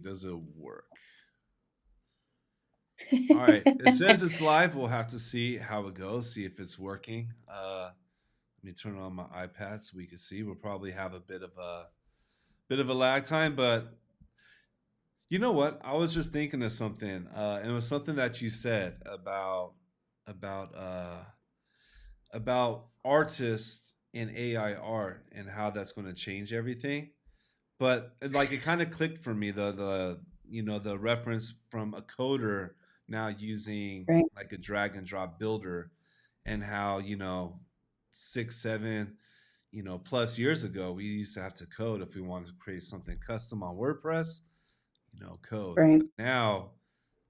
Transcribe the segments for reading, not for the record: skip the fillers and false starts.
does it work? All right. It says it's live. We'll have to see how it goes, see if it's working. Let me turn on my iPad so we can see. We'll probably have a bit of a lag time, but you know what? I was just thinking of something, and it was something that you said about about artists in AI art and how that's going to change everything. But like it kind of clicked for me the the reference from a coder now using Right, like a drag and drop builder, and how 6 7 plus years ago we used to have to code if we wanted to create something custom on WordPress, code. right. But now,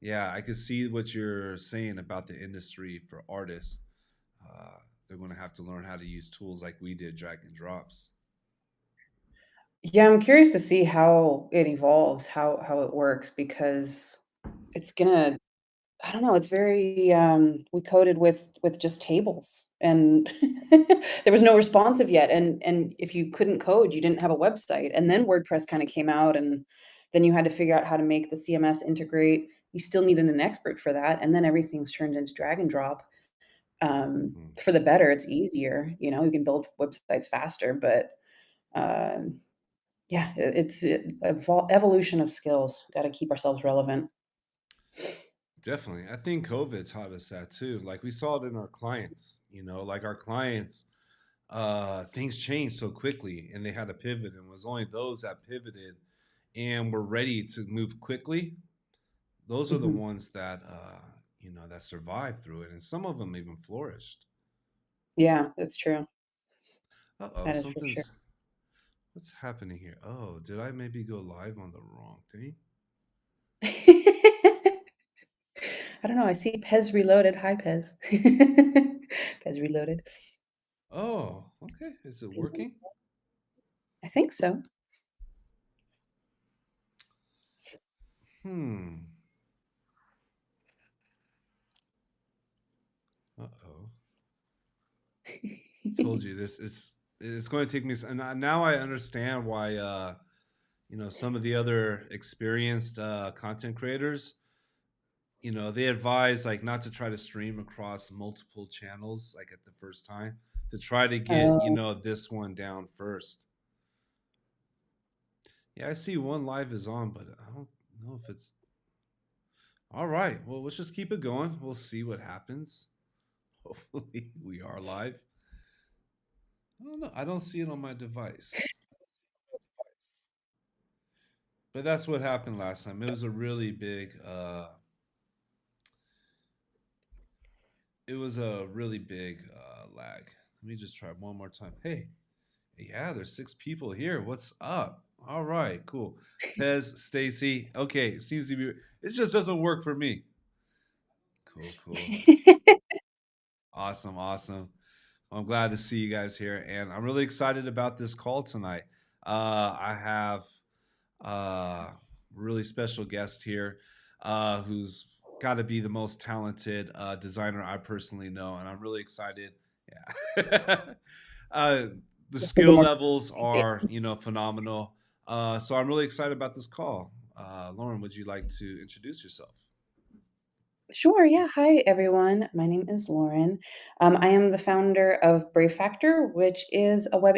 yeah, I could see what you're saying about the industry for artists. uh, they're going to have to learn how to use tools like we did, drag and drops. Yeah, I'm curious to see how it evolves, how it works, because it's gonna I don't know, it's very, we coded with just tables, and there was no responsive yet, and if you couldn't code, you didn't have a website, and then WordPress kinda came out, and then you had to figure out how to make the CMS integrate. You still needed an expert for that, and then everything's turned into drag and drop. Mm. For the better, it's easier, you can build websites faster, but, um, yeah, it's evolution of skills, gotta keep ourselves relevant. Definitely. I think COVID taught us that too. Like we saw it in our clients, like our clients, things changed so quickly and they had to pivot. And it was only those that pivoted and were ready to move quickly. Those are the Mhm. ones that, that survived through it. And some of them even flourished. Yeah, that's true. Uh oh, That is for sure. what's happening here? Oh, did I maybe go live on the wrong thing? I don't know, I see Pez Reloaded. Hi, Pez. Pez Reloaded. Oh, okay. Is it working? I think so. Hmm. Uh oh. Told you this is it's going to take me and now I understand why some of the other experienced content creators, they advise like not to try to stream across multiple channels like at the first time, to try to get Oh, this one down first. Yeah, I see one live is on, but I don't know if it's all right. Well, let's just keep it going. We'll see what happens. Hopefully we are live. I don't know, I don't see it on my device. But that's what happened last time. It was a really big lag. Let me just try one more time. Hey, yeah, there's 6 people here. What's up? All right, cool. Pez, Stacy. Okay, it seems to be it just doesn't work for me. Cool, cool. Awesome, awesome. I'm glad to see you guys here, and I'm really excited about this call tonight. I have really special guest here, who's got to be the most talented designer I personally know, and I'm really excited. Yeah, uh, the Just a little skill more. levels are phenomenal. So I'm really excited about this call. Lauren, would you like to introduce yourself? Sure, yeah. Hi, everyone. My name is Lauren. I am the founder of Brave Factor, which is a web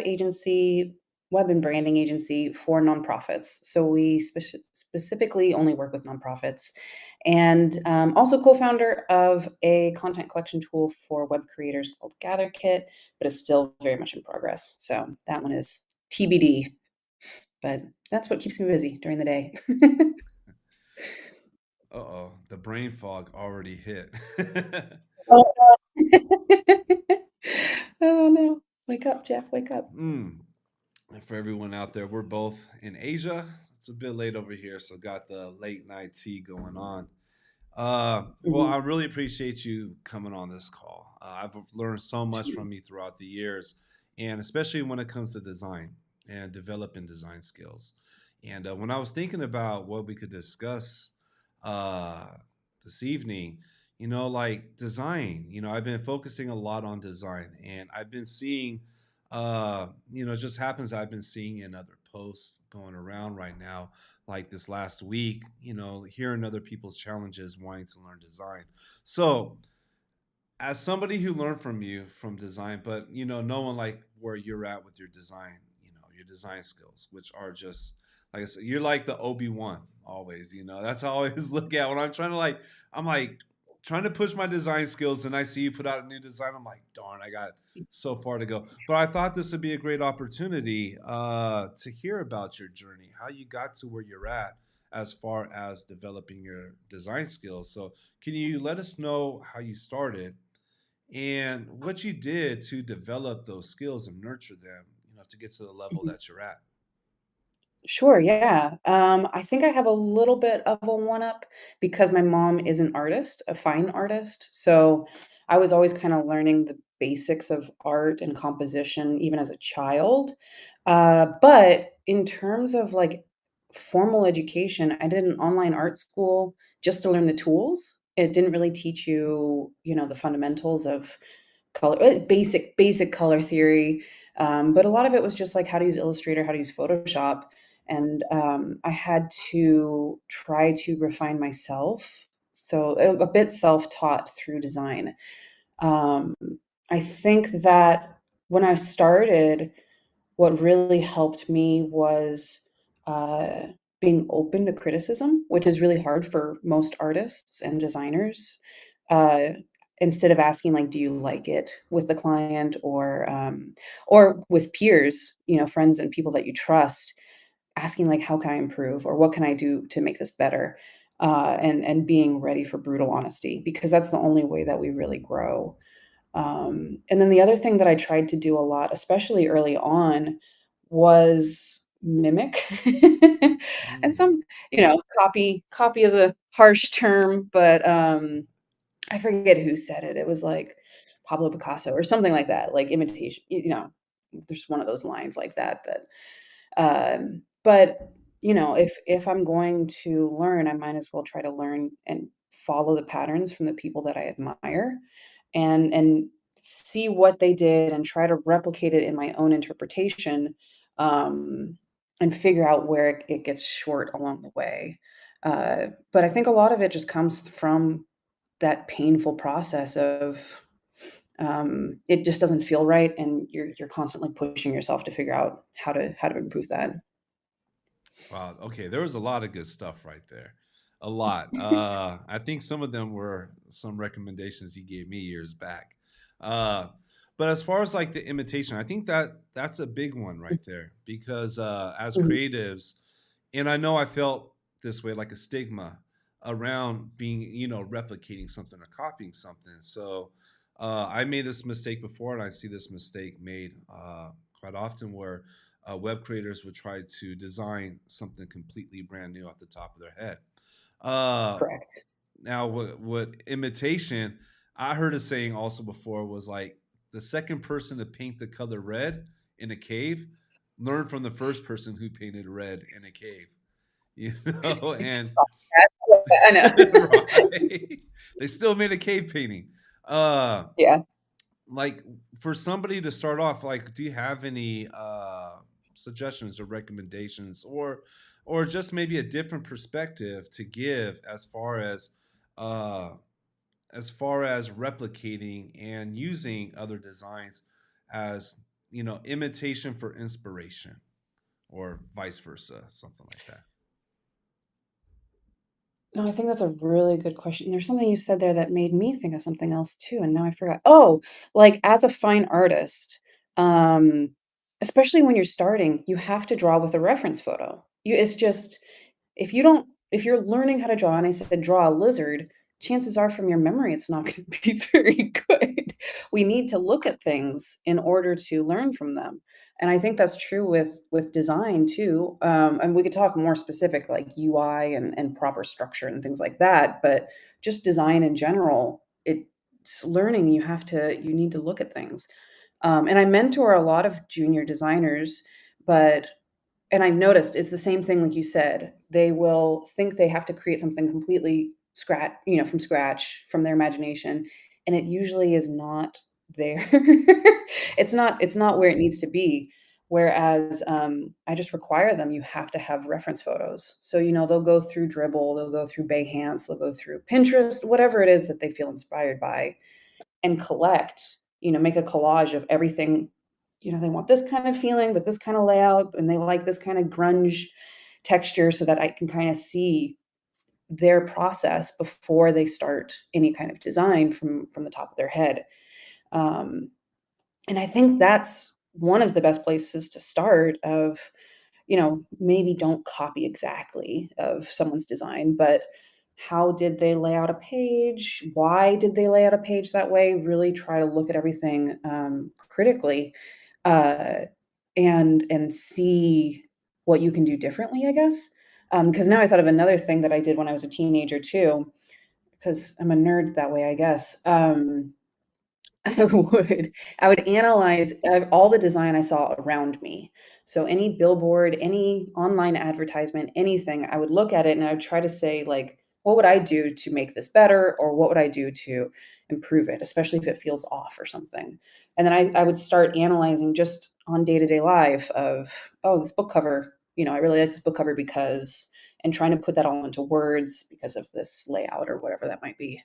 and branding agency for nonprofits. So we specifically only work with nonprofits, and also co-founder of a content collection tool for web creators called GatherKit, but it's still very much in progress. So that one is TBD, but that's what keeps me busy during the day. Uh oh, the brain fog already hit. Oh, no. Oh, no. Wake up, Jeff, wake up. Mm. And for everyone out there, we're both in Asia. It's a bit late over here, so got the late night tea going on. Well, Mhm. I really appreciate you coming on this call. I've learned so much Sure. from you throughout the years, and especially when it comes to design and developing design skills. And when I was thinking about what we could discuss uh, this evening, like design, I've been focusing a lot on design, and I've been seeing, it just happens I've been seeing in other posts going around right now, like this last week, hearing other people's challenges wanting to learn design. So, as somebody who learned from you from design, but knowing like where you're at with your design, your design skills, which are just like I said, you're like the Obi-Wan always. That's how I always look at when I'm trying to I'm like trying to push my design skills, and I see you put out a new design. I'm like, darn, I got so far to go. But I thought this would be a great opportunity to hear about your journey, how you got to where you're at as far as developing your design skills. So, can you let us know how you started and what you did to develop those skills and nurture them, to get to the level Mhm. that you're at? Sure, yeah. I think I have a little bit of a one up because my mom is an artist, a fine artist. So I was always kind of learning the basics of art and composition, even as a child. But in terms of like formal education, I did an online art school just to learn the tools. It didn't really teach you, the fundamentals of color, basic color theory. But a lot of it was just like how to use Illustrator, how to use Photoshop, and I had to try to refine myself. So a bit self-taught through design. Um, I think that when I started, what really helped me was uh, being open to criticism, which is really hard for most artists and designers. Uh, Instead of asking like, "Do you like it?" with the client or with peers, friends and people that you trust, asking like, "How can I improve?" or "What can I do to make this better?" And being ready for brutal honesty because that's the only way that we really grow. And then the other thing that I tried to do a lot, especially early on, was mimic. And Mm. some, copy is a harsh term, but I forget who said it. It was like Pablo Picasso or something like that, like imitation, there's one of those lines like that. But if I'm going to learn, I might as well try to learn and follow the patterns from the people that I admire and see what they did and try to replicate it in my own interpretation, um, and figure out where it gets short along the way. But I think a lot of it just comes from that painful process of it just doesn't feel right, and you're constantly pushing yourself to figure out how to improve that. Wow. Okay, there was a lot of good stuff right there. A lot. I think some of them were some recommendations you gave me years back. Uh, but as far as like the imitation, I think that's a big one right there because as Mhm. creatives, and I know I felt this way, like a stigma around being, replicating something or copying something. So I made this mistake before, and I see this mistake made quite often where web creators would try to design something completely brand new off the top of their head. Uh, Correct. Now, what imitation? I heard a saying also before was like the second person to paint the color red in a cave learned from the first person who painted red in a cave. And I know. right, they still made a cave painting. Uh, Yeah. like for somebody to start off, like do you have any suggestions or recommendations or just maybe a different perspective to give uh as far as replicating and using other designs as imitation for inspiration or vice versa, something like that? No, I think that's a really good question. There's something you said there that made me think of something else too, and now I forgot. Oh, like as a fine artist, um, especially when you're starting, you have to draw with a reference photo. It's just if you're learning how to draw, and I said draw a lizard, chances are from your memory it's not going to be very good. We need to look at things in order to learn from them. And I think that's true with design too. And we could talk more specific like UI and proper structure and things like that, but just design in general, it's learning you need to look at things. And I mentor a lot of junior designers, but and I've noticed it's the same thing like you said. They will think they have to create something completely from scratch, from their imagination, and it usually is not there. It's not where it needs to be. Whereas, I just require them, you have to have reference photos. So, you know, they'll go through Dribble, they'll go through Behance, they'll go through Pinterest, whatever it is that they feel inspired by, and collect, you know, make a collage of everything. You know, they want this kind of feeling, but this kind of layout, and they like this kind of grunge texture so that I can kind of see their process before they start any kind of design from the top of their head. Um, and I think that's one of the best places to start of, you know, maybe don't copy exactly of someone's design, but how did they lay out a page? Why did they lay out a page that way? Really try to look at everything critically, uh, and see what you can do differently, I guess. Because now I thought of another thing that I did when I was a teenager too, because I'm a nerd that way, I guess. I would. I would analyze, all the design I saw around me. So any billboard, any online advertisement, anything, I would look at it and I would try to say, like, "What would I do to make this better?" Or, "What would I do to improve it?" Especially if it feels off or something. And then I would start analyzing just on day-to-day life of, "Oh, this book cover, you know, I really like this book cover because," and trying to put that all into words because of this layout or whatever that might be.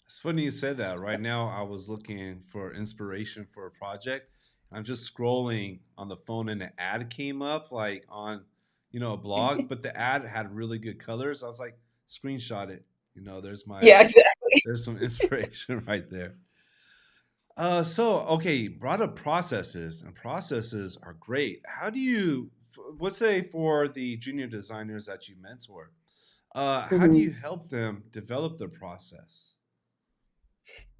It's funny you said that. Right now, I was looking for inspiration for a project. I'm just scrolling on the phone, and an ad came up, like on, a blog. But the ad had really good colors. I was like, screenshot it. Yeah, exactly. There's some inspiration right there. So okay, brought up processes, and processes are great. How do you, let's say for the junior designers that you mentor, how do you Mhm. help them develop their process?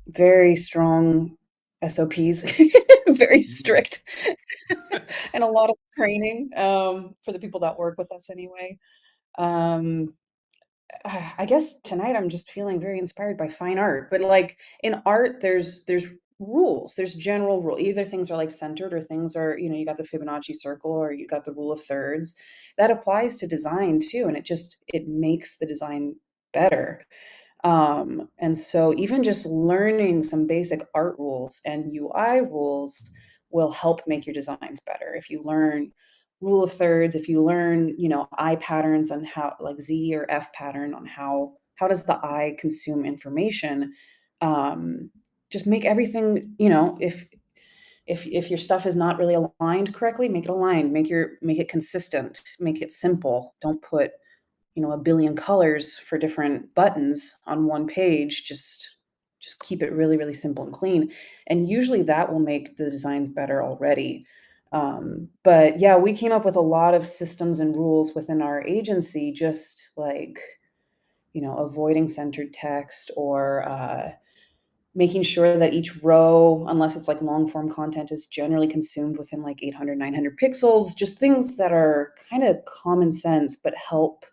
Very strong SOPs, very Mm. strict, and a lot of training, for the people that work with us anyway. Um, I guess tonight I'm just feeling very inspired by fine art, but, like, in art, there's rules, there's general rule. Either things are, like, centered or things are, you know, you got the Fibonacci circle or you got the rule of thirds. That applies to design too, and it makes the design better. And so even just learning some basic art rules and UI rules will help make your designs better. If you learn rule of thirds, if you learn, you know, eye patterns on how, like Z or F pattern on how does the eye consume information, um, just make everything, you know, if your stuff is not really aligned correctly, make it aligned, make it consistent, make it simple. Don't put, you know, a billion colors for different buttons on one page. Just keep it really, really simple and clean. And usually that will make the designs better already. But yeah, we came up with a lot of systems and rules within our agency, just like, you know, avoiding centered text or making sure that each row, unless it's like long form content, is generally consumed within like 800, 900 pixels, just things that are kind of common sense, but help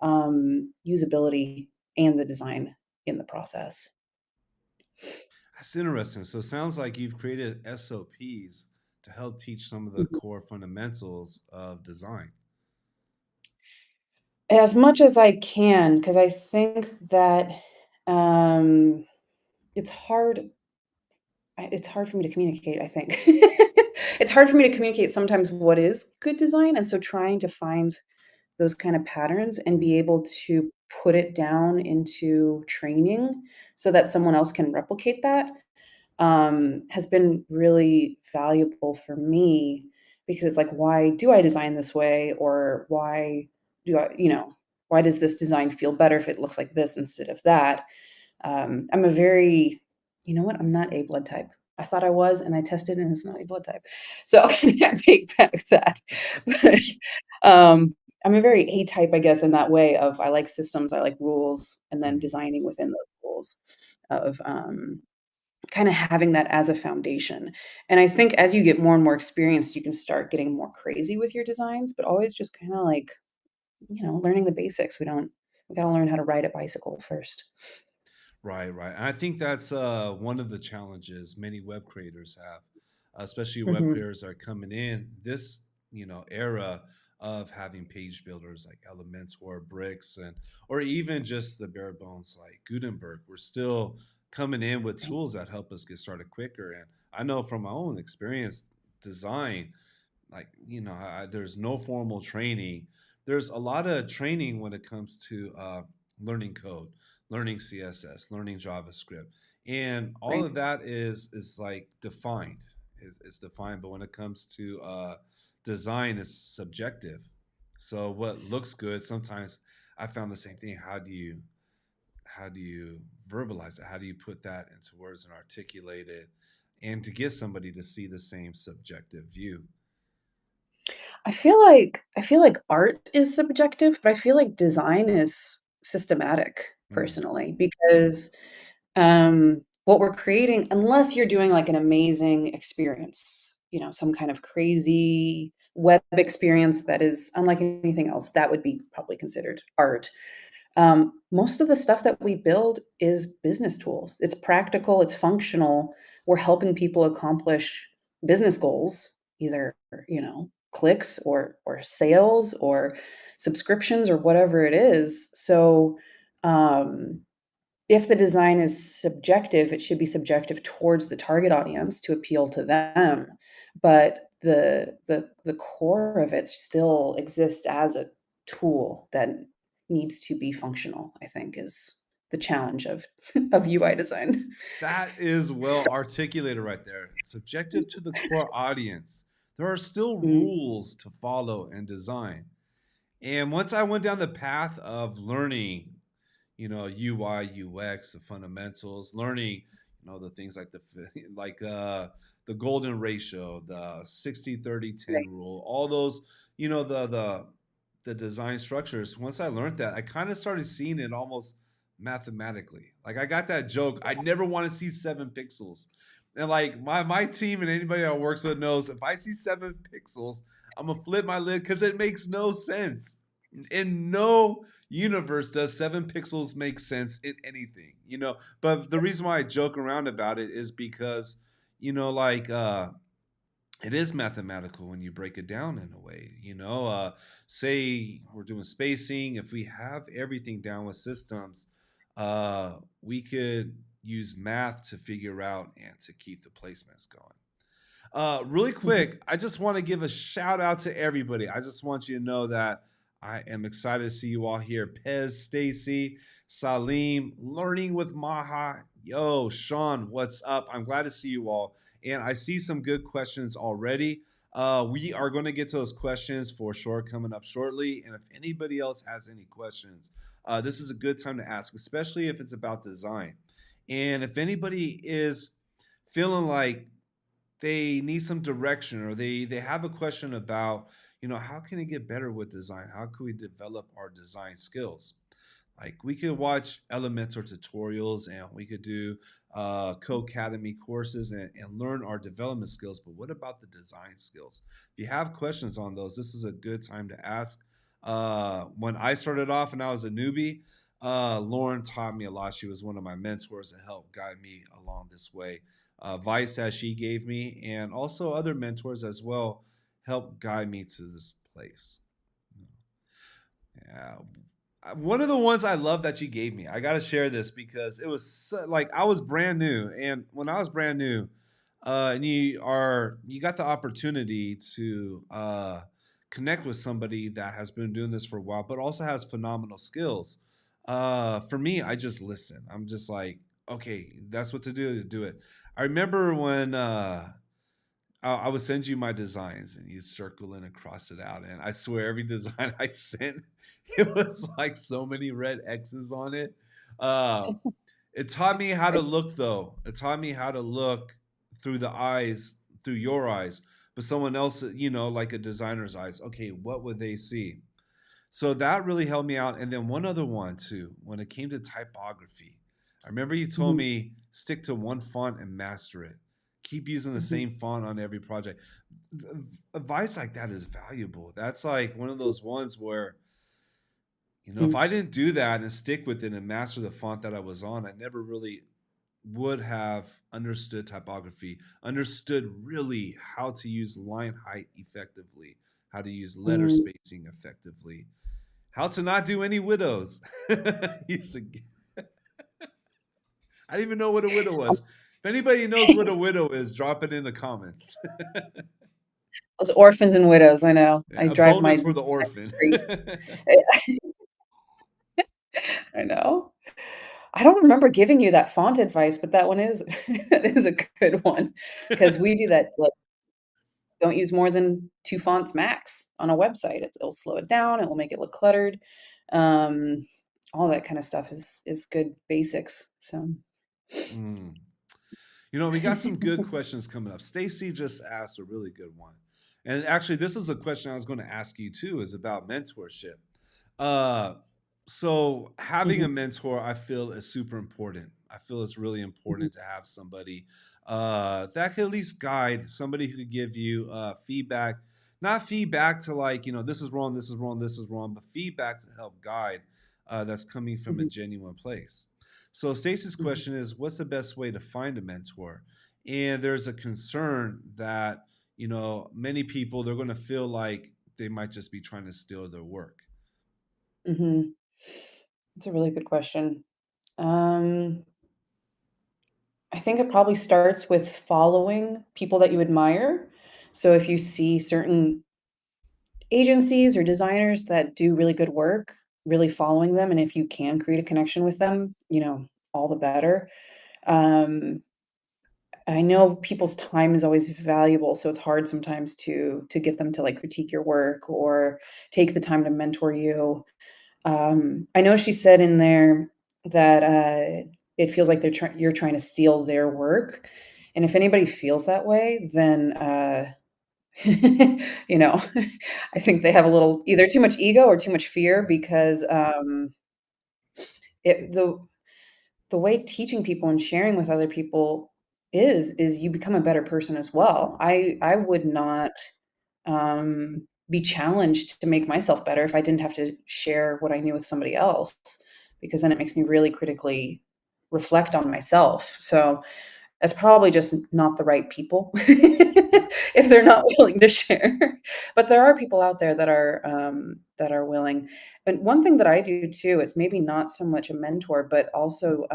usability and the design in the process. That's interesting. So it sounds like you've created SOPs to help teach some of the Mhm. core fundamentals of design. As much as I can, because I think that um, it's hard. It's hard for me to communicate, I think. It's hard for me to communicate sometimes what is good design, and so trying to find those kind of patterns and be able to put it down into training so that someone else can replicate that, has been really valuable for me because it's like, why do I design this way? Or why do I, you know, why does this design feel better if it looks like this instead of that? I'm a very, you know what? I'm not A blood type. I thought I was, and I tested, and it's not A blood type. So I take back that. But, I'm a very A type, I guess, in that way of I like systems, I like rules, and then Mhm. designing within those rules of, kinda having that as a foundation. And I think as you get more and more experienced, you can start getting more crazy with your designs, but always just kinda like, you know, learning the basics. We gotta learn how to ride a bicycle first. Right, right. And I think that's one of the challenges many web creators have, especially web Mhm. creators are coming in this, era of having page builders like Elementor, Bricks, and or even just the bare bones like Gutenberg. We're still coming in with Right. tools that help us get started quicker. And I know from my own experience, design, like there's no formal training. There's a lot of training when it comes to learning code, learning CSS, learning JavaScript, and all Right. of that is like defined, is defined. But when it comes to design, it's subjective. So what looks good sometimes, I found the same thing. How do you verbalize it? How do you put that into words and articulate it, and to get somebody to see the same subjective view? I feel like art is subjective, but I feel like design is systematic Mm. personally because what we're creating, unless you're doing like an amazing experience, some kind of crazy web experience that is unlike anything else, that would be probably considered art. Most of the stuff that we build is business tools. It's practical, it's functional. We're helping people accomplish business goals, either, clicks or sales or subscriptions or whatever it is. So, um, if the design is subjective, it should be subjective towards the target audience to appeal to them, but the core of it still exists as a tool that needs to be functional, I think is the challenge of of UI design. That is well articulated right there. Subjective to the core audience. There are still Mm, rules to follow in design. And once I went down the path of learning, UI, UX, the fundamentals, learning, the things like the golden ratio, the 60-30-10 right. rule, all those, the design structures. Once I learned that, I kind of started seeing it almost mathematically. Like I got that joke. I never want to see 7 pixels. And like my team and anybody that works with knows, if I see 7 pixels, I'm gonna flip my lid because it makes no sense. In no universe does 7 pixels make sense in anything, But the reason why I joke around about it is because, like it is mathematical when you break it down in a way, say we're doing spacing. If we have everything down with systems, we could use math to figure out and to keep the placements going. Really Mhm. quick, I just want to give a shout out to everybody. I just want you to know that I am excited to see you all here. Pez, Stacy, Salim, Learning with Maha. Yo, Sean, what's up? I'm glad to see you all. And I see some good questions already. We are going to get to those questions for sure coming up shortly. And if anybody else has any questions, this is a good time to ask, especially if it's about design. And if anybody is feeling like they need some direction, or they have a question about, how can it get better with design, how can we develop our design skills, like we could watch Elementor tutorials, and we could do Codecademy courses, and learn our development skills. But what about the design skills? If you have questions on those, this is a good time to ask. When I started off and I was a newbie, Lauren taught me a lot. She was one of my mentors that helped guide me along this way. Advice that she gave me, and also other mentors as well, helped guide me to this place. Yeah. One of the ones I love that you gave me, I got to share this because it was like I was brand new. And when I was brand new, and you got the opportunity to connect with somebody that has been doing this for a while, but also has phenomenal skills. For me, I just listen. I'm just like, okay, that's what to do it. I remember when I would send you my designs, and you circle in and cross it out. And I swear, every design I sent, it was like so many red X's on it. Uh, it taught me how to look, though. It taught me how to look through the eyes, through your eyes, but someone else, like a designer's eyes. Okay, what would they see? So that really helped me out. And then one other one too, when it came to typography, I remember you told Mhm. me stick to one font and master it. Keep using the Mhm. same font on every project. Advice like that is valuable. That's like one of those ones where, if Mhm. I didn't do that and stick with it and master the font that I was on, I never really would have understood typography, understood really how to use line height effectively, how to use letter Mm. spacing effectively, how to not do any widows. Used to, I didn't even know what a widow was. If anybody knows what a widow is, drop it in the comments. Those orphans and widows, I know. Yeah, I a drive bonus my for the orphan. crazy. I know. I don't remember giving you that font advice, but that one is that is a good one because we do that, like, don't use more than 2 fonts max on a website. It'll slow it down, it will make it look cluttered. Um, all that kinda stuff is good basics, so Mm. You know, we got some good questions coming up. Stacy just asked a really good one. And actually, this is a question I was going to ask you too, is about mentorship. Uh, so having a Mhm, mentor, I feel is super important. I feel it's really mhm, important to have somebody that could at least guide, somebody who could give you feedback, not feedback to like, this is wrong, this is wrong, this is wrong, but feedback to help guide that's coming from a mhm, genuine place. So Stacy's mhm, question is, what's the best way to find a mentor? And there's a concern that, many people, they're going to feel like they might just be trying to steal their work. mhm. That's a really good question. Um, I think it probably starts with following people that you admire. So if you see certain agencies or designers that do really good work, really following them, and if you can create a connection with them, all the better. Um, I know people's time is always valuable, so it's hard sometimes to get them to, like, critique your work or take the time to mentor you. I know she said in there that, it feels like you're trying to steal their work, and if anybody feels that way, then, you know, I think they have a little either too much ego or too much fear because, it the way teaching people and sharing with other people is you become a better person as well. I would not, be challenged to make myself better if I didn't have to share what I knew with somebody else, because then it makes me really critically reflect on myself. So that's probably just not the right people if they're not willing to share. But there are people out there that are willing. And one thing that I do too, it's maybe not so much a mentor, but also,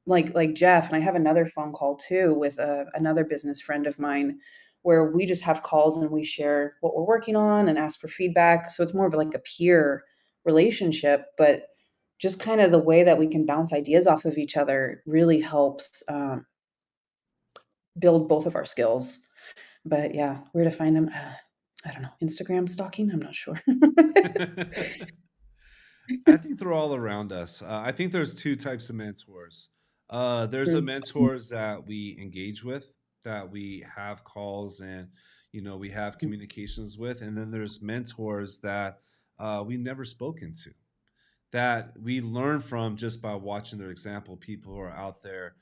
like Jeff, and I have another phone call too with, another business friend of mine where we just have calls and we share what we're working on and ask for feedback. So it's more of like a peer relationship, but just kind of the way that we can bounce ideas off of each other really helps, build both of our skills. But yeah, where to find them? I don't know. Instagram stalking? I'm not sure. I think they're all around us. I think there's two types of mentors. There's a Mm, mentors that we engage with, that we have calls and we have mhm, communications with, and then there's mentors that we never spoken to, that we learn from just by watching their example. People who are out there,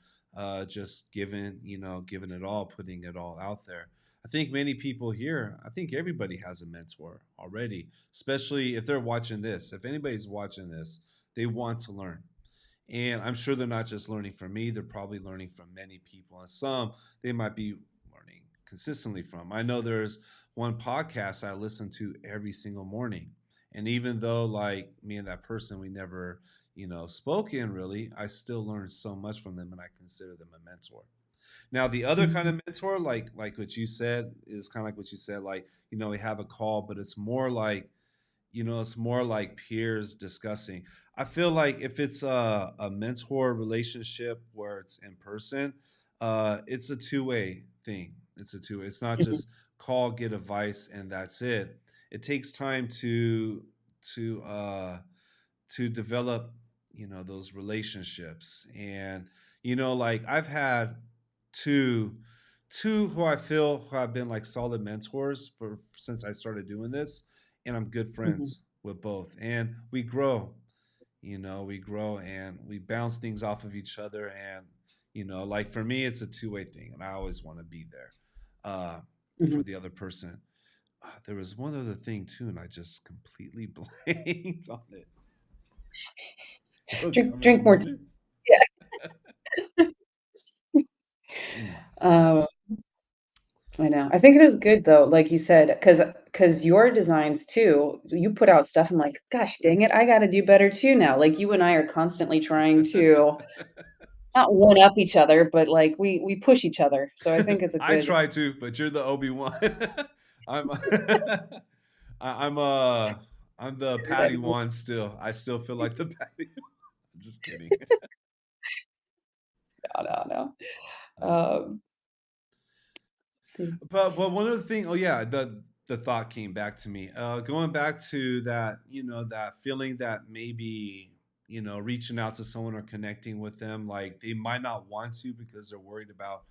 just giving it all, putting it all out there. I think many people here, I think everybody has a mentor already, especially if they're watching this. If anybody's watching this, they want to learn. And I'm sure they're not just learning from me, they're probably learning from many people. And some they might be learning consistently from. I know there's one podcast I listen to every single morning. And even though like me and that person, we never, spoken really, I still learn so much from them and I consider them a mentor. Now the other kind mhm, of mentor, like what you said, is kind of like what you said, like, we have a call, but it's more like peers discussing. I feel like if it's a mentor relationship where it's in person, it's a two-way thing. It's a two. It's not mhm, just call, get advice, and that's it. It takes time to uh, to develop, those relationships. And like I've had two two who I feel who have been like solid mentors for since I started doing this, and I'm good mhm, friends with both, and we grow. We grow and we bounce things off of each other. And like for me, it's a two-way thing, and I always want to be there uh mhm. for the other person. There was one other thing too, and I just completely blanked on it. It'll come in a Drink more tea. moment. Yeah. Mm. Um, I know. I think it is good though, like you said, because your designs too, you put out stuff, I'm like, "Gosh dang it, I gotta do better too now." Like, you and I are constantly trying to not one up each other, but like we push each other. So I think it's a I good try to, but you're the Obi-Wan. I'm I'm I'm the that Padawan still. I still feel like the Padawan. Just kidding. no, no, no. Uh, Let's see. but one other thing, oh yeah, the thought came back to me. Going back to that, that feeling that maybe, reaching out to someone or connecting with them, like they might not want to because they're worried about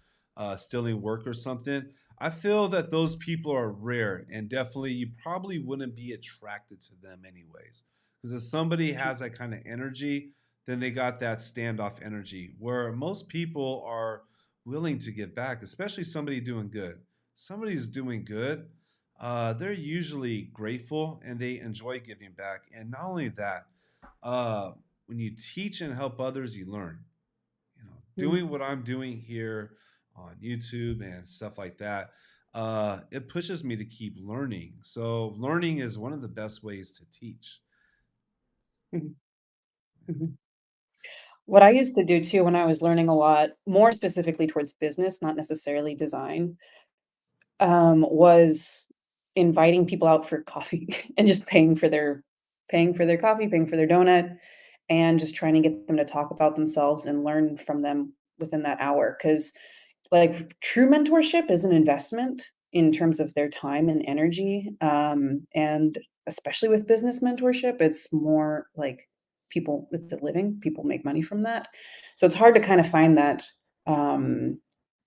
stealing work or something. I feel that those people are rare, and definitely you probably wouldn't be attracted to them anyways. Because if somebody has that kind of energy, then they got that standoff energy where most people are willing to give back, especially somebody doing good. Somebody's doing good, they're usually grateful and they enjoy giving back. And not only that, uh, when you teach and help others, you learn. Doing Mm, what I'm doing here on YouTube and stuff like that, it pushes me to keep learning. So learning is one of the best ways to teach. mhm, mhm. What I used to do too when I was learning a lot, more specifically towards business, not necessarily design, was inviting people out for coffee and just paying for their coffee, paying for their donut, and just trying to get them to talk about themselves and learn from them within that hour. Because like, true mentorship is an investment in terms of their time and energy, and especially with business mentorship, it's more like it's a living, people make money from that. So it's hard to kind of find that, um,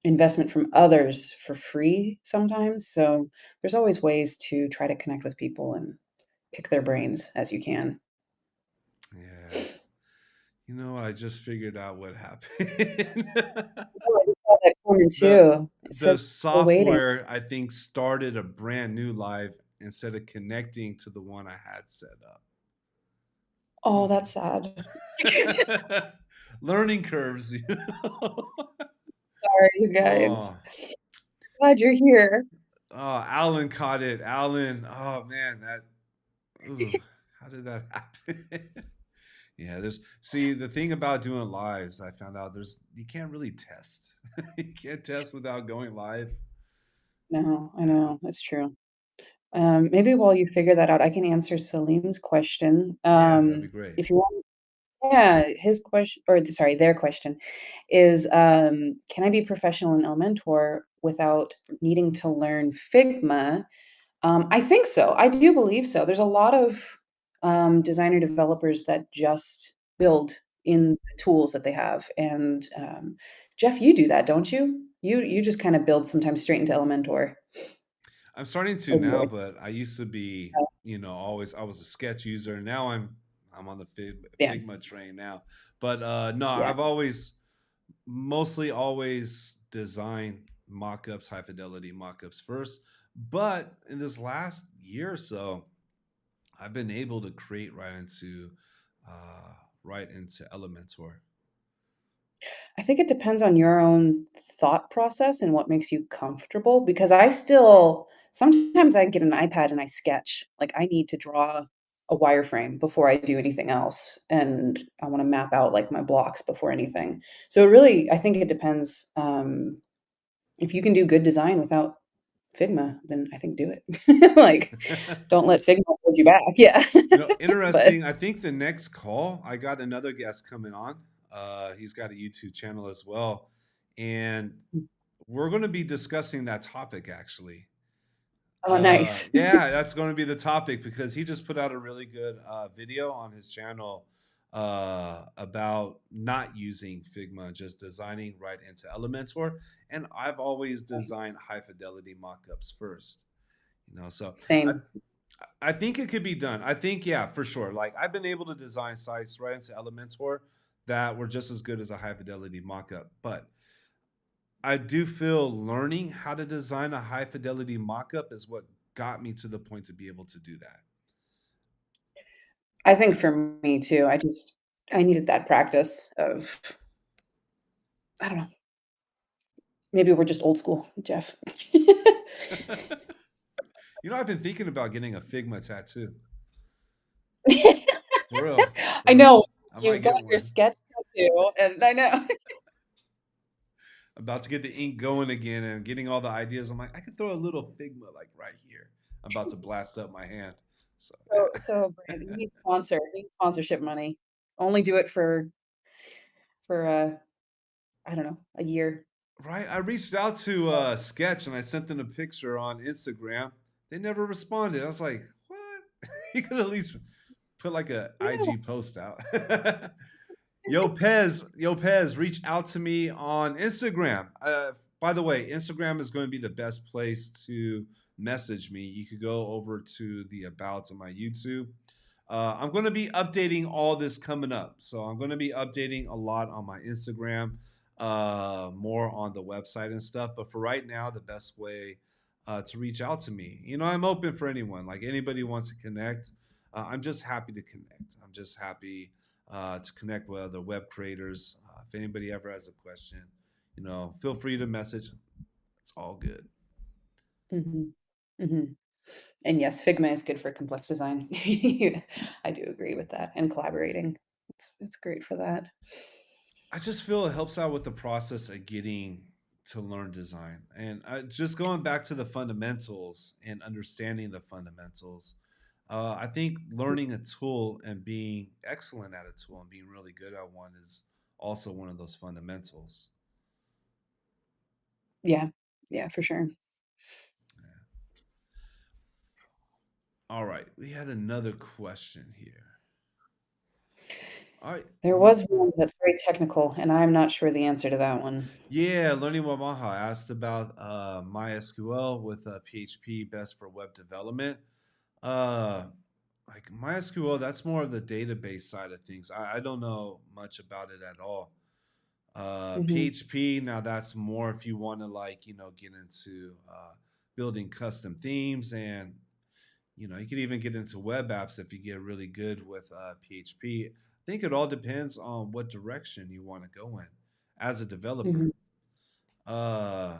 investment from others for free sometimes, so there's always ways to try to connect with people and pick their brains as you can. Yeah. I just figured out what happened. Oh, I just saw that comment the too. It the says, "We're still waiting." software I think started a brand new live instead of connecting to the one I had set up. Oh, Hmm. that's sad. Learning curves, you know. Sorry, you guys. Oh, Glad you're here. oh, Alan caught it. Alan, oh man, ooh, how did that happen? Yeah, there's see the thing about doing lives, I found out you can't really test. You can't test without going live. No, I Yeah. know, that's true. Maybe while you figure that out, I can answer Salim's question. Yeah, that'd be great. If you want yeah, his question or sorry, their question is, can I be professional in Elementor without needing to learn Figma? I think so. I do believe so. There's a lot of, designer developers that just build in the tools that they have, and, Jeff, you do that, don't you? You just kinda build sometimes straight into Elementor. I'm starting to Or you now, always but I used to be, always I was a sketch user. Now I'm on the yeah, Figma train now. But no, yeah. I've always mostly always designed mock-ups, high fidelity mock-ups first. But in this last year or so, I've been able to create uh, right into Elementor. I think it depends on your own thought process and what makes you comfortable because I still sometimes I get an iPad and I sketch. Like I need to draw a wireframe before I do anything else and I want to map out like my blocks before anything. So really I think it depends if you can do good design without Figma, then I think do it. Like don't let Figma hold you back. Yeah. But Interesting. I think the next call, I got another guest coming on. He's got a YouTube channel as well. And we're going to be discussing that topic actually. oh nice. Yeah, that's going to be the topic because he just put out a really good video on his channel about not using Figma, just designing right into Elementor. And I've always designed high fidelity mockups first. So I, Same. I think it could be done. I think, yeah, for sure. Like I've been able to design sites right into Elementor that were just as good as a high fidelity mockup. But I do feel learning how to design a high fidelity mockup is what got me to the point to be able to do that. I think for me too, I needed that practice of I don't know, maybe we're just old school, Jeff. I've been thinking about getting a Figma tattoo. For real. For I real. know, I you might got get your one. sketch tattoo, and I know. About to get the ink going again and getting all the ideas. I'm like, I could throw a little Figma like right here. I'm about to blast up my hand. So Brandon, you need sponsorship money. Only do it for, I don't know, a year. right, I reached out to Sketch and I sent them a picture on Instagram. They never responded. I was like, what? You could at least put like a Yeah. IG post out. Yo Pez, reach out to me on Instagram. By the way, Instagram is going to be the best place to message me. You could go over to the about on my YouTube. I'm going to be updating all this coming up. So I'm going to be updating a lot on my Instagram, more on the website and stuff. But for right now, the best way to reach out to me, I'm open for anyone. Like anybody wants to connect, I'm just happy to connect. I'm just happy to connect with other web creators. If anybody ever has a question, feel free to message. It's all good. Mhm. Mhm. And yes, Figma is good for complex design. I do agree with that, and collaborating. It's great for that. I just feel it helps out with the process of getting to learn design. And just going back to the fundamentals and understanding the fundamentals, I think learning a tool and being excellent at a tool and being really good at one is also one of those fundamentals. Yeah. Yeah, for sure. All right, we had another question here. All right. There was one that's very technical, and I'm not sure the answer to that one. Yeah, Learning Wamaha asked about MySQL with PHP best for web development. Uh, like MySQL, that's more of the database side of things. I don't know much about it at all. Mhm. PHP, now that's more if you want to get into building custom themes, and you could even get into web apps if you get really good with PHP. I think it all depends on what direction you want to go in as a developer. Mhm. Uh,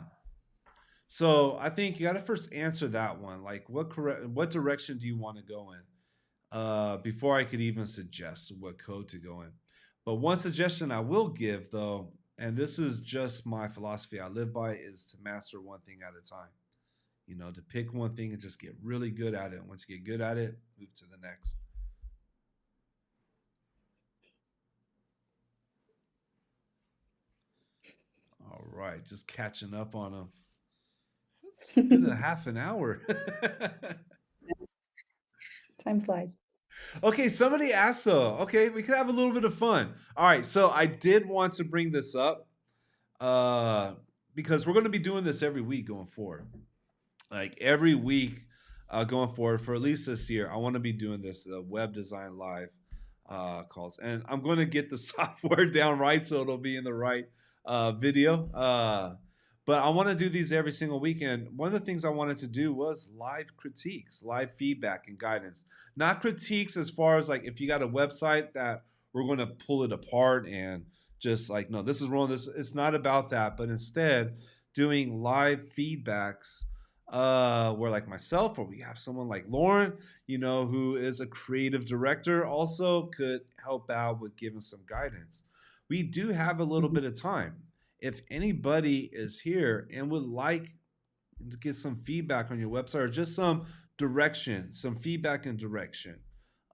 so I think you got to first answer that one. Like, what direction do you want to go in? Before I could even suggest what code to go in. But one suggestion I will give, though, and this is just my philosophy I live by, is to master one thing at a time. To pick one thing and just get really good at it. Once you get good at it, move to the next. All right, just catching up on them. It's been a half an hour. Time flies. Okay, somebody asked though. Okay, we could have a little bit of fun. All right, so I did want to bring this up uh, because we're going to be doing this every week going forward. Like every week going forward for at least this year, I want to be doing this web design live calls, and I'm going to get the software down right so it'll be in the right video. But I want to do these every single weekend. One of the things I wanted to do was live critiques, live feedback, and guidance. Not critiques as far as like if you got a website that we're going to pull it apart and just like no, this is wrong. This it's not about that, but instead doing live feedbacks where like myself or we have someone like Lauren, who is a creative director, also could help out with giving some guidance. We do have a little Mhm. bit of time. If anybody is here and would like to get some feedback on your website or just some direction, some feedback and direction,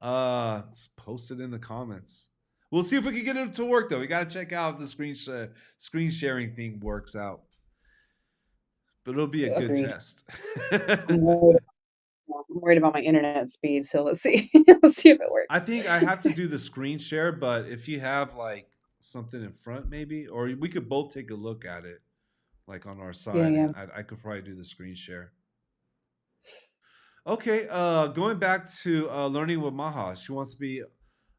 just post it in the comments. We'll see if we can get it to work though. We got to check out if the screen sharing thing works out, but it'll be a good Agreed. test. I'm worried I'm worried about my internet speed, so let's see. Let's see if it I works. think I have to do the screen share, but if you have like something in front, maybe, or we could both take a look at it, like on our Yeah, side, yeah. and I could probably do the screen share. Okay, going back to learning with Maha, she wants to be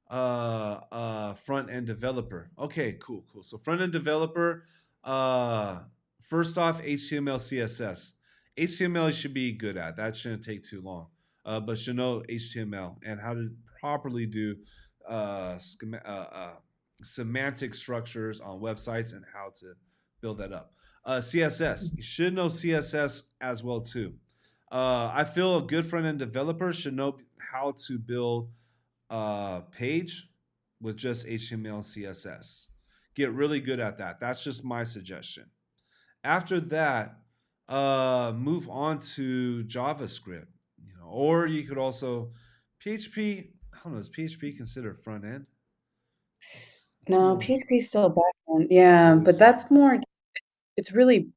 front end developer. Okay, cool, cool. So front end developer, uh, first off, HTML, CSS. HTML you should be good at. That shouldn't take too long. But should know HTML and how to properly do semantic structures on websites and how to build that up. CSS, you should know CSS as well too. I feel a good front end developer should know how to build page with just HTML and CSS. Get really good at that. That's just my suggestion. After that, move on to JavaScript. Or you could also PHP. I don't know. Is PHP considered front end? It's No, more. PHP is still back end. Yeah, It but is. that's more it's really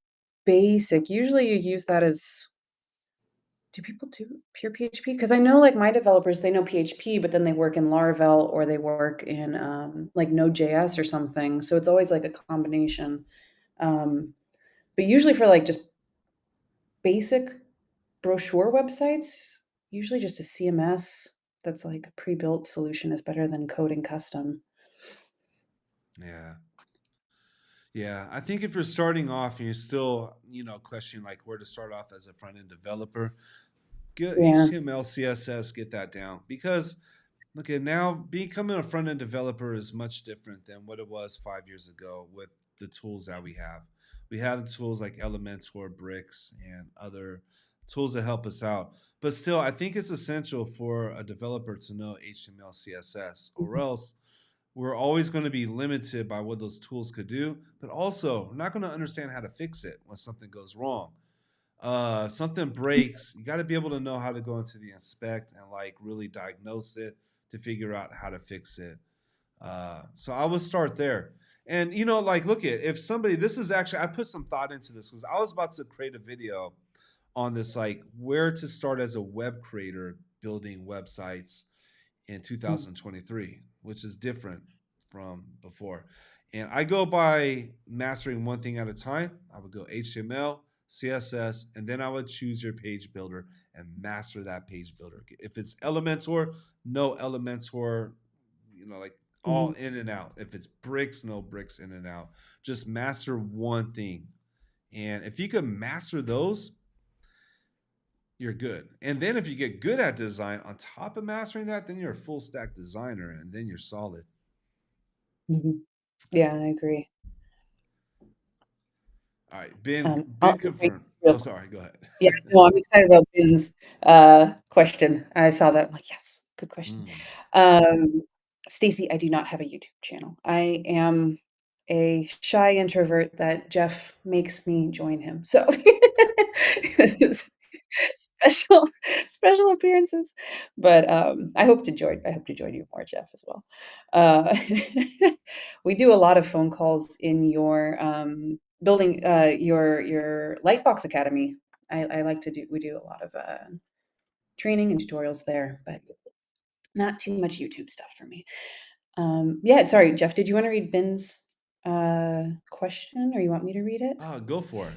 basic. Usually you use that as do people do pure PHP? Because I know, like, my developers, they know PHP, but then they work in Laravel or they work in, like, Node.js or something, so it's always, like, a combination. Um, but usually for, like, just basic brochure websites, usually just a CMS that's, like, a pre-built solution is better than coding custom. Yeah. Yeah, I think if you're starting off and you're still, questioning like where to start off as a front end developer, get Yeah. HTML, CSS, get that down. Because look at now, becoming a front end developer is much different than what it was 5 years ago with the tools that we have. We have tools like Elementor, Bricks, and other tools that help us out. But still, I think it's essential for a developer to know HTML, CSS, or Mhm. else we're always going to be limited by what those tools could do, but also we're not going to understand how to fix it when something goes wrong. Something breaks, you got to be able to know how to go into the inspect and like really diagnose it to figure out how to fix it. So I would start there. And like look at if somebody this is actually I put some thought into this because I was about to create a video on this like where to start as a web creator building websites in Mm, 2023, which is different from before. And I go by mastering one thing at a time. I would go HTML, CSS, and then I would choose your page builder and master that page builder. If it's Elementor, no Elementor, like all mhm, in and out. If it's bricks, no bricks in and out. Just master one thing. And if you can master those, you're good. And then if you get good at design on top of mastering that, then you're a full stack designer and then you're solid. mhm. Yeah, I agree. All right, Ben I'll Ben answer confirmed. real Oh, quick. sorry, go ahead. Yeah, no, I'm excited about Ben's, question. I saw that, I'm like, "Yes, good question." Mm. Um, Stacy, I do not have a YouTube channel. I am a shy introvert that Jeff makes me join him, so special special appearances, but, I hope to join you more, Jeff, as well. Uh, we do a lot of phone calls in your, building, your Lytbox Academy. I like to do we do a lot of, training and tutorials there, but not too much YouTube stuff for me. Yeah, sorry, Jeff, did you wanna read Ben's, question, or you want me to read it? Go for it.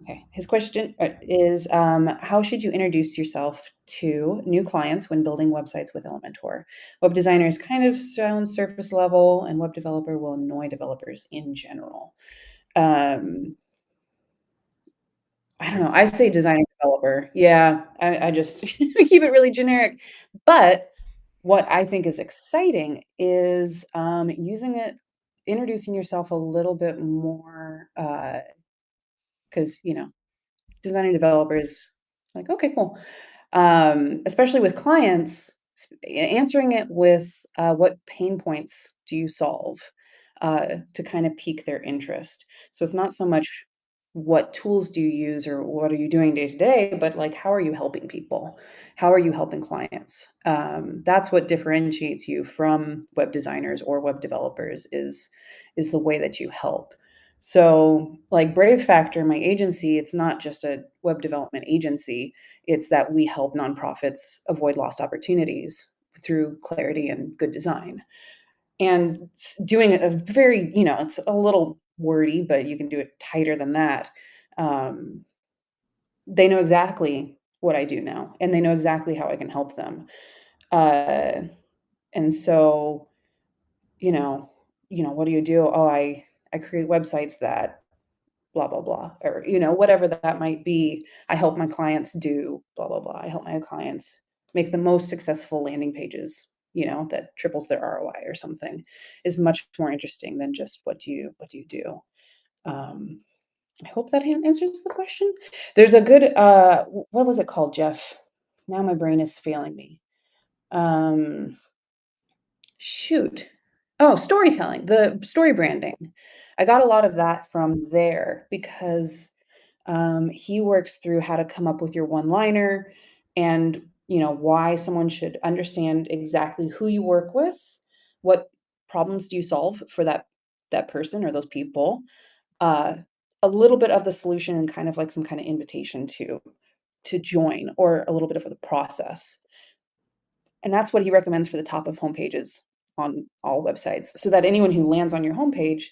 Okay. His question is how should you introduce yourself to new clients when building websites with Elementor? Web designers kind of sound surface level, and web developer will annoy developers in general. Um, I don't Good know. I say question. designer developer. Yeah, I just keep it really generic. But what I think is exciting is using it, introducing yourself a little bit more, because, designing developers, like, okay, cool. Especially with clients, answering it with what pain points do you solve to kind of pique their interest. So it's not so much what tools do you use or what are you doing day to day, but like how are you helping people? How are you helping clients? That's what differentiates you from web designers or web developers is the way that you help. So, like Brave Factor, my agency, it's not just a web development agency. It's that we help nonprofits avoid lost opportunities through clarity and good design. And doing a very, it's a little wordy, but you can do it tighter than that. Um, they know exactly what I do now, and they know exactly how I can help them. Uh, and so, you know, what do you do? Oh, I create websites that blah blah blah, or whatever that might be. I help my clients do blah blah blah. I help my clients make the most successful landing pages, that triples their ROI or something, is much more interesting than just what do you do. um, I hope that answers the question. There's a good what was it called, Jeff? Now my brain is failing me. um Shoot. Oh, storytelling, the story branding. I got a lot of that from there because, he works through how to come up with your one-liner and, why someone should understand exactly who you work with, what problems do you solve for that person or those people, uh, a little bit of the solution and kind of like some kinda invitation to join or a little bit of the process. And that's what he recommends for the top of homepages on all websites, so that anyone who lands on your homepage,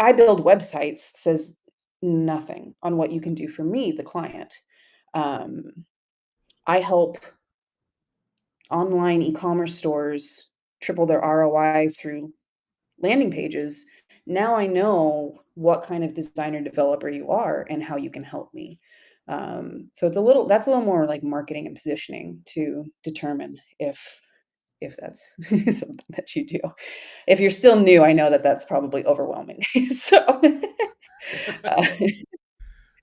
"I build websites," says nothing on what you can do for me, the client. Um, I help online e-commerce stores triple their ROI through landing pages. Now I know what kind of designer developer you are and how you can help me. So that's a little more like marketing and positioning to determine if that's something that you do. If you're still new, I know that that's probably overwhelming. So, uh,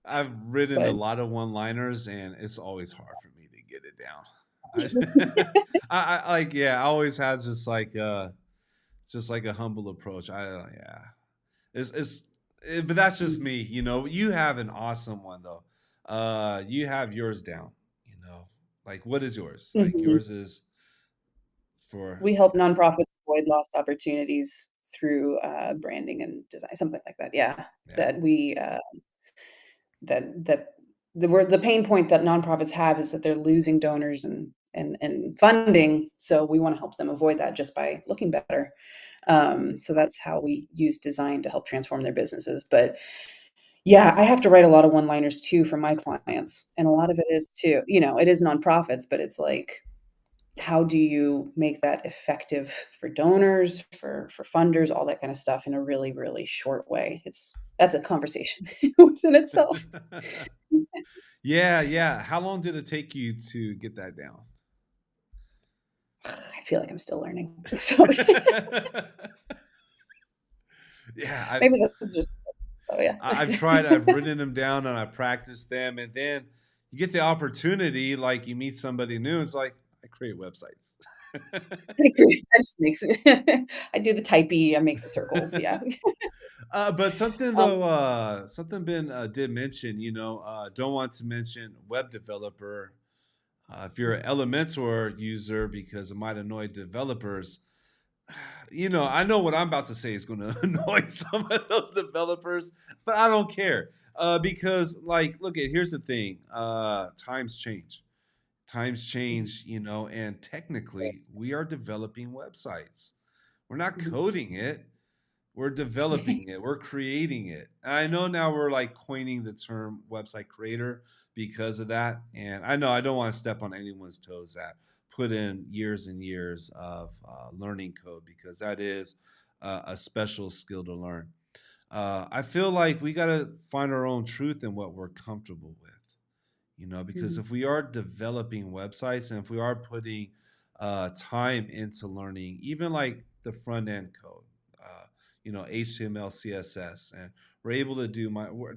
I've written a but lot of one-liners, and it's always hard for me to get it down. I like, yeah, I always had just like a humble approach. Yeah, it's but that's just Mm, me. You have an awesome one though. You have yours down. You know, like what is yours? Like mhm. yours is for. We help nonprofits avoid lost opportunities through, branding and design, something like that, yeah. Yeah. That we, that the pain point that nonprofits have is that they're losing donors and funding, so we wanna help them avoid that just by looking better. So that's how we use design to help transform their businesses, but yeah, I have to write a lot of one-liners too for my clients, and a lot of it is too it is nonprofits, but it's like, how do you make that effective for donors, for funders, all that kind of stuff in a really, really short way? That's a conversation within itself. Yeah, yeah. How long did it take you to get that down? I feel like I'm still learning. So Yeah, maybe that's just oh, yeah. I've tried. I've written them down and I practiced them, and then you get the opportunity. Like you meet somebody new. It's like I create websites. I agree. That just makes it I do the typey, I make the circles, yeah. But something Um, though, something Ben did mention. Don't want to mention web developer. If you're an Elementor user, because it might annoy developers. I know what I'm about to say is going to annoy some of those developers, but I don't care because, like, look at here's the thing: times change. Times mhm, change, and right, technically, we are developing websites. We're not mhm. coding it. We're developing it. We're creating it. And I know now we're like coining the term website creator because of that. And I know I don't want to step on anyone's toes that put in years and years of learning code because that is a special skill to learn. I feel like we got to find our own truth in what we're comfortable with, because Mhm, if we are developing websites and if we are putting time into learning even like the front end code, HTML, CSS, and we're able to do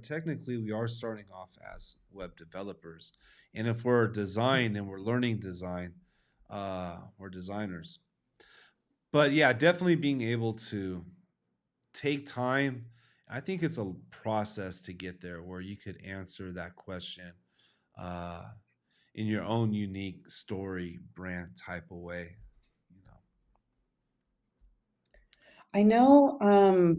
technically we are starting off as web developers, and if we're design and we're learning design, we're designers. But yeah, definitely being able to take time. I think it's a process to get there where you could answer that question uh, in your own unique story brand type of way. You know. I know,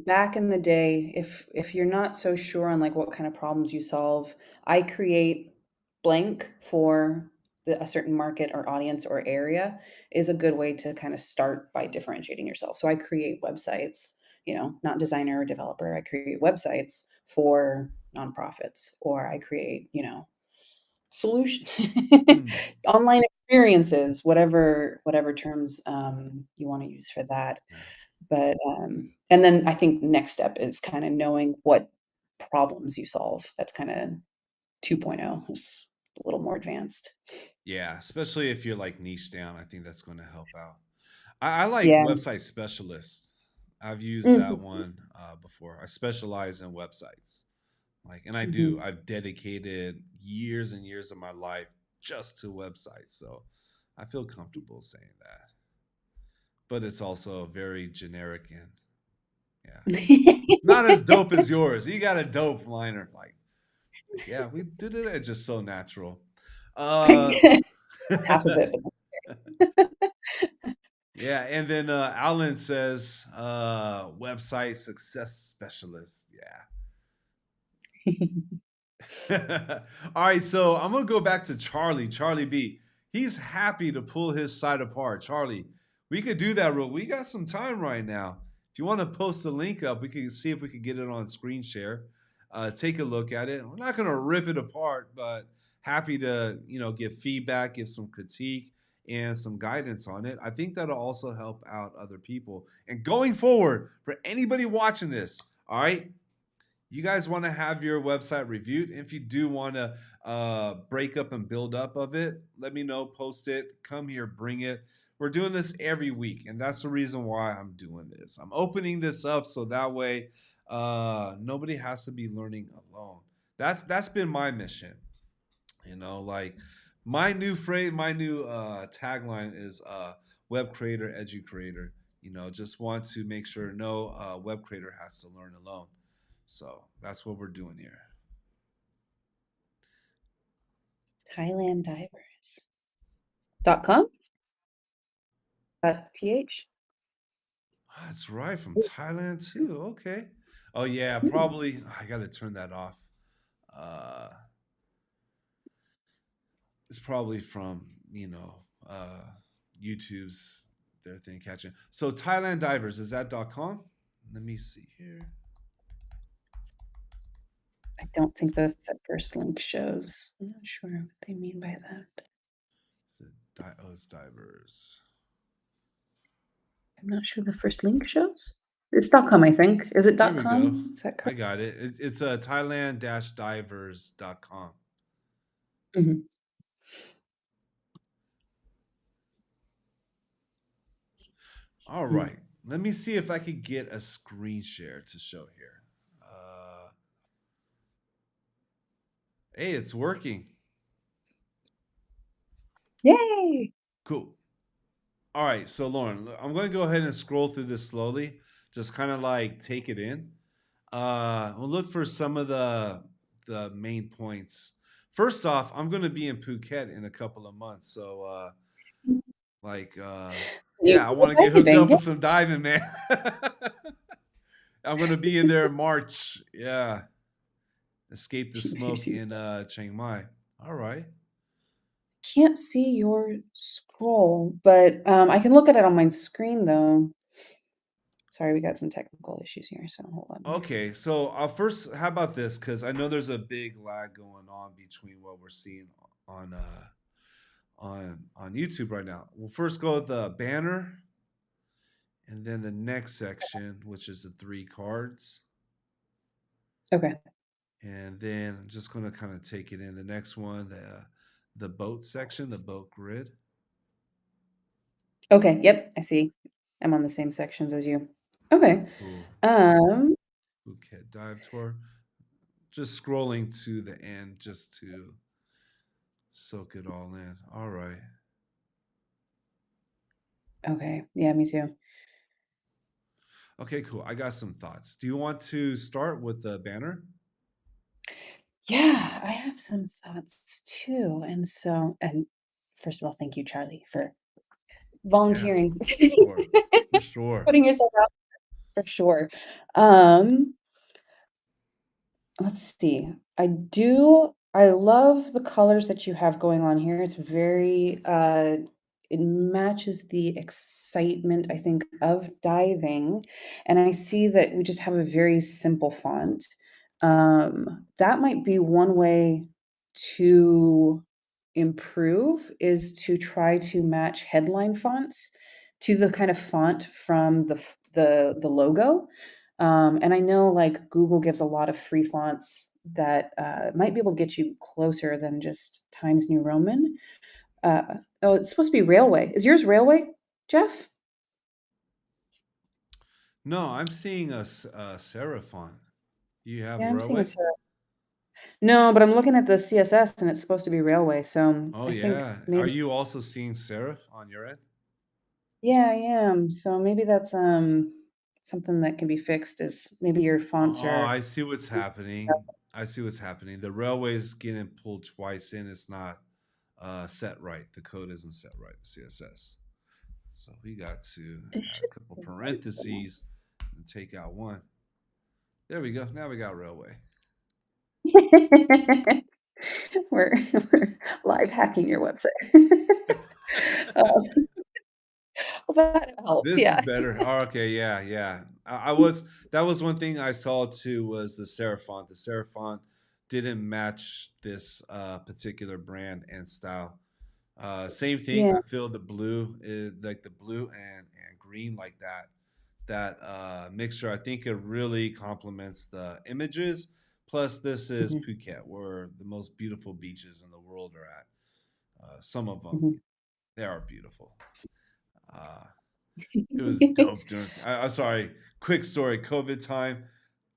back in the day, if you're not so sure on, like, what kind of problems you solve, I create blank for a certain market or audience or area is a good way to kinda start by differentiating yourself. So I create websites, not designer or developer, I create websites for nonprofits, or I create, solutions, Mm, online experiences, whatever terms, you wanna use for that. yeah. But, and then I think next step is kinda knowing what problems you solve. That's kinda 2.0 is a little more advanced. Yeah, especially if you're like niche down, I think that's going to help out. I like Yeah. website specialists. I've used that Mhm, one before. I specialize in websites, like, and I do. mhm. I've dedicated years and years of my life just to websites, so I feel comfortable saying that. but it's also very generic and yeah, not as dope as yours. You got a dope liner, like yeah, we did it. It's just so natural. Uh, Half of it, yeah, and then Alan says, website success specialist. Yeah. but All right, so I'm gonna go back to Charlie. Charlie B. He's happy to pull his side apart. Charlie, we could do that real. We got some time right now. If you want to post the link up, we can see if we could get it on screen share. Take a look at it. We're not gonna rip it apart, but happy to give feedback, give some critique, and some guidance on it. I think that'll also help out other people. And going forward, for anybody watching this, all right, you guys want to have your website reviewed. If you do want to break up and build up of it, let me know, post it, come here, bring it. We're doing this every week, and that's the reason why I'm doing this. I'm opening this up so that way nobody has to be learning alone. That's been my mission. Like my new phrase, my new tagline is web creator, edu creator. Just want to make sure no web creator has to learn alone. So that's what we're doing here. ThailandDivers.com. .th. That's right, from Thailand too. Okay. Oh yeah, probably. I got to turn that off. Uh, it's probably from YouTube's their thing catching. So Thailand Divers, is that .com? Let me see here. I don't think the first link shows. I'm not sure what they mean by that. It's Divers. I'm not sure the first link shows. It's .com, I think. Is it There we go. .com? Is that I correct? got it. It's Thailand-divers.com. Mhm. All right. Let me see if I could get a screen share to show here. Hey, it's working. Yay! Cool. All right. So, Lauren, I'm going to go ahead and scroll through this slowly, just kind of like take it in. We'll look for some of the main points. First off, I'm going to be in Phuket in a couple of months. So, like, You yeah, I go want to get hooked diving. up with some diving, man. I'm going to be in there in March. Yeah. Escape the smoke in Chiang Mai. All right. Can't see your scroll, but I can look at it on my screen though. Sorry, we got some technical issues here, so hold on. Okay, so first, how about this? Because I know there's a big lag going on between what we're seeing on on YouTube right now. We'll first go with the banner, and then the next section, which is the 3 cards, Okay. and then I'm just going to kind of take it in. The next one, the boat section, the boat grid. Okay. Yep. I see. I'm on the same sections as you. Okay. Cool. Um. Phuket dive tour. Just scrolling to the end just to soak it all in. All right. Okay. Yeah. Me too. Okay, cool. I got some thoughts. Do you want to start with the banner? Yeah, I have some thoughts too. And first of all, thank you, Charlie, for Yeah, volunteering, for sure. For sure. putting yourself out for sure. Um, let's see. I love the colors that you have going on here. It's very it matches the excitement, I think, of diving. And I see that we just have a very simple font. That might be one way to improve is to try to match headline fonts to the kind of font from the logo. And I know like Google gives a lot of free fonts that might be able to get you closer than just Times New Roman. Oh, it's supposed to be Railway. Is yours Railway, Jeff? No, I'm seeing a serif font. You have Yeah, I'm seeing a railway? Sarah. No, but I'm looking at the CSS and it's supposed to be Railway. So Oh I think yeah. Are maybe you also seeing serif on your end? Yeah, I am. So maybe that's something that can be fixed is maybe your fonts Oh, are I see what's happening. I see what's happening. The railway's getting pulled twice in. It's not set right. The code isn't set right. The CSS. So we got to it add a should couple be right though. parentheses and take out one. There we go. Now we got railway. We're live hacking your website. Well, that helps, This is yeah. better. Oh, okay, yeah, yeah. I was that was one thing I saw too was the serif font. The serif font didn't match this particular brand and style. Same thing. Yeah, I feel the blue is like the blue and green like that mixture. I think it really complements the images. Plus, this is mhm, Phuket, where the most beautiful beaches in the world are at. Some of them, mhm. they are beautiful. Uh, it was dope during. I'm sorry. Quick story. COVID time.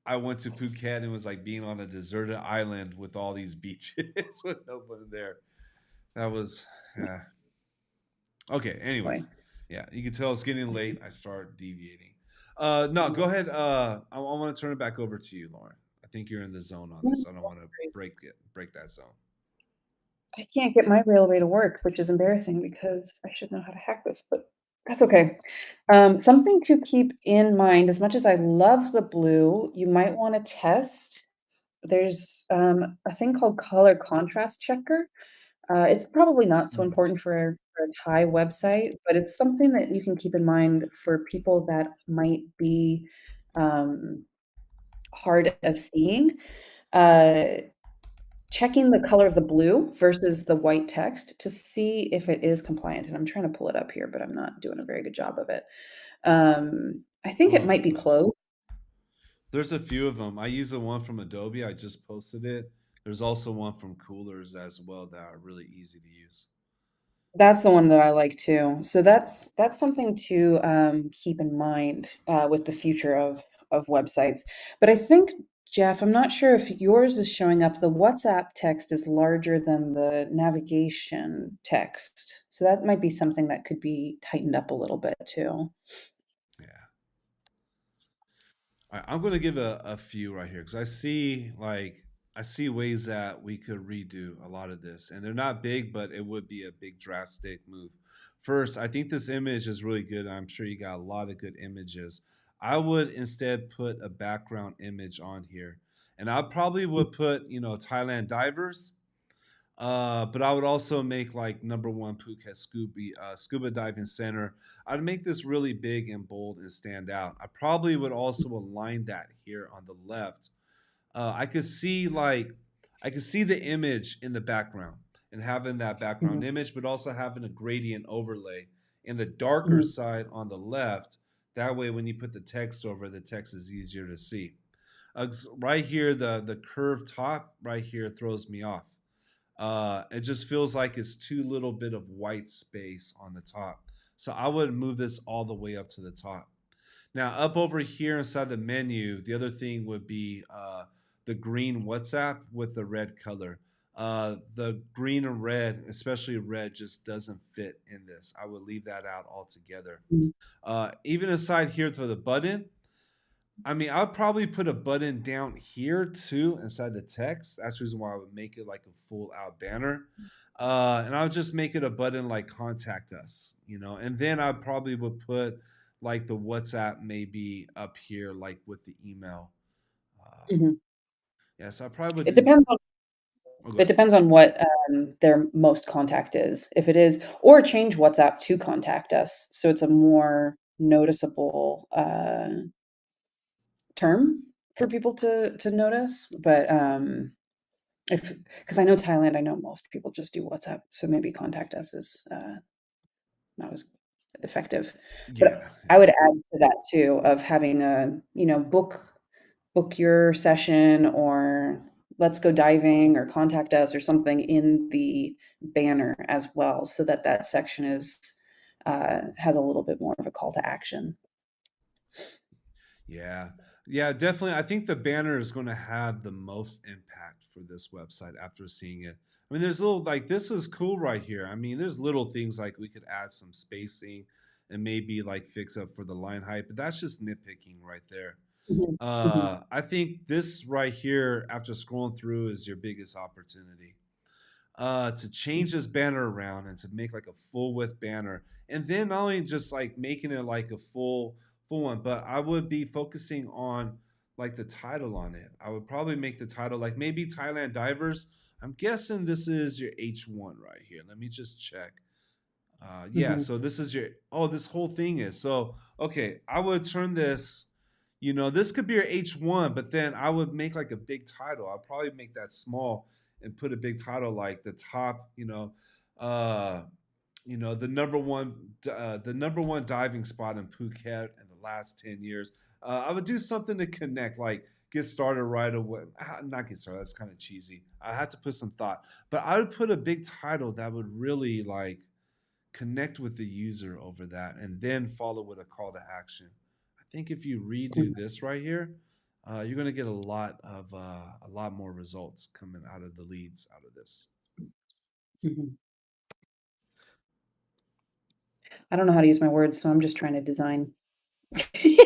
I went to Phuket and it was like being on a deserted island with all these beaches with nobody there. That was okay. Boy, Anyways, yeah, you can tell it's getting late. I start deviating. No, go yeah. ahead. I want to turn it back over to you, Lauren. I think you're in the zone on No this. I don't want to worries. break that zone. I can't get my railway to work, which is embarrassing because I should know how to hack this, but that's okay. Something to keep in mind, as much as I love the blue, you might wanna test. There's, a thing called color contrast checker. It's probably not so Mm. important for a Thai website, but it's something that you can keep in mind for people that might be, um, hard of seeing. Uh, Checking the color of the blue versus the white text to see if it is compliant, and I'm trying to pull it up here, but I'm not doing a very good job of it. I think it Well, might be closed. there's a few of them. I use the one from Adobe. I just posted it. There's also one from Coolers as well that are really easy to use. That's the one that I like too. So that's something to, keep in mind, with the future of websites. But I think, Jeff, I'm not sure if yours is showing up. The WhatsApp text is larger than the navigation text, so that might be something that could be tightened up a little bit too. Yeah. All right, I'm going to give a few right here because I see ways that we could redo a lot of this, and they're not big, but it would be a big drastic move. First, I think this image is really good. I'm sure you got a lot of good images. I would instead put a background image on here, and I probably would put Thailand divers. But I would also make like number one Phuket scuba diving center. I'd make this really big and bold and stand out. I probably would also align that here on the left. I could see I could see the image in the background and having that background Mhm, image, but also having a gradient overlay in the darker mhm, side on the left. That way, when you put the text over, the text is easier to see. Right here, the curved top right here throws me off. It just feels like it's too little bit of white space on the top. So I would move this all the way up to the top. Now, up over here inside the menu, the other thing would be the green WhatsApp with the red color. The green and red, especially red, just doesn't fit in this. I would leave that out altogether. mhm, Even inside here for the button, I mean, I'll probably put a button down here too inside the text. That's the reason why I would make it like a full out banner. And I'll just make it a button like contact us, and then I probably would put like the WhatsApp maybe up here, like with the email. Uh, mhm. yeah, so I probably would It do. depends on Oh, it good. depends on what, their most contact is. If it is or change WhatsApp to contact us, so it's a more noticeable, term for people to notice, but, if because I know Thailand, I know most people just do WhatsApp, so maybe contact us is, not as effective. But Yeah, I yeah. would add to that too of having a, book your session or let's go diving or contact us or something in the banner as well so that that section is, has a little bit more of a call to action. Yeah. Yeah, definitely. I think the banner is going to have the most impact for this website after seeing it. There's little like this is cool right here. There's little things like we could add some spacing and maybe like fix up for the line height, but that's just nitpicking right there. Mhm, mhm, I think this right here, after scrolling through, is your biggest opportunity to change this banner around and to make like a full width banner, and then not only just like making it like a full one, but I would be focusing on like the title on it. I would probably make the title like maybe Thailand divers. I'm guessing this is your H1 right here. Let me just check. Yeah, mhm, so this is your, oh, this whole thing is so okay. I would turn this, this could be your H1, but then I would make like a big title. I'll probably make that small and put a big title like the top, uh, the number one diving spot in Phuket in the last 10 years. I would do something to connect, like get started right away. Not get started. That's kind of cheesy. I have to put some thought, but I would put a big title that would really like connect with the user over that, and then follow with a call to action. I think if you redo mhm, this right here, you're going to get a lot more results coming out of the leads out of this. mhm. I don't know how to use my words, so I'm just trying to design.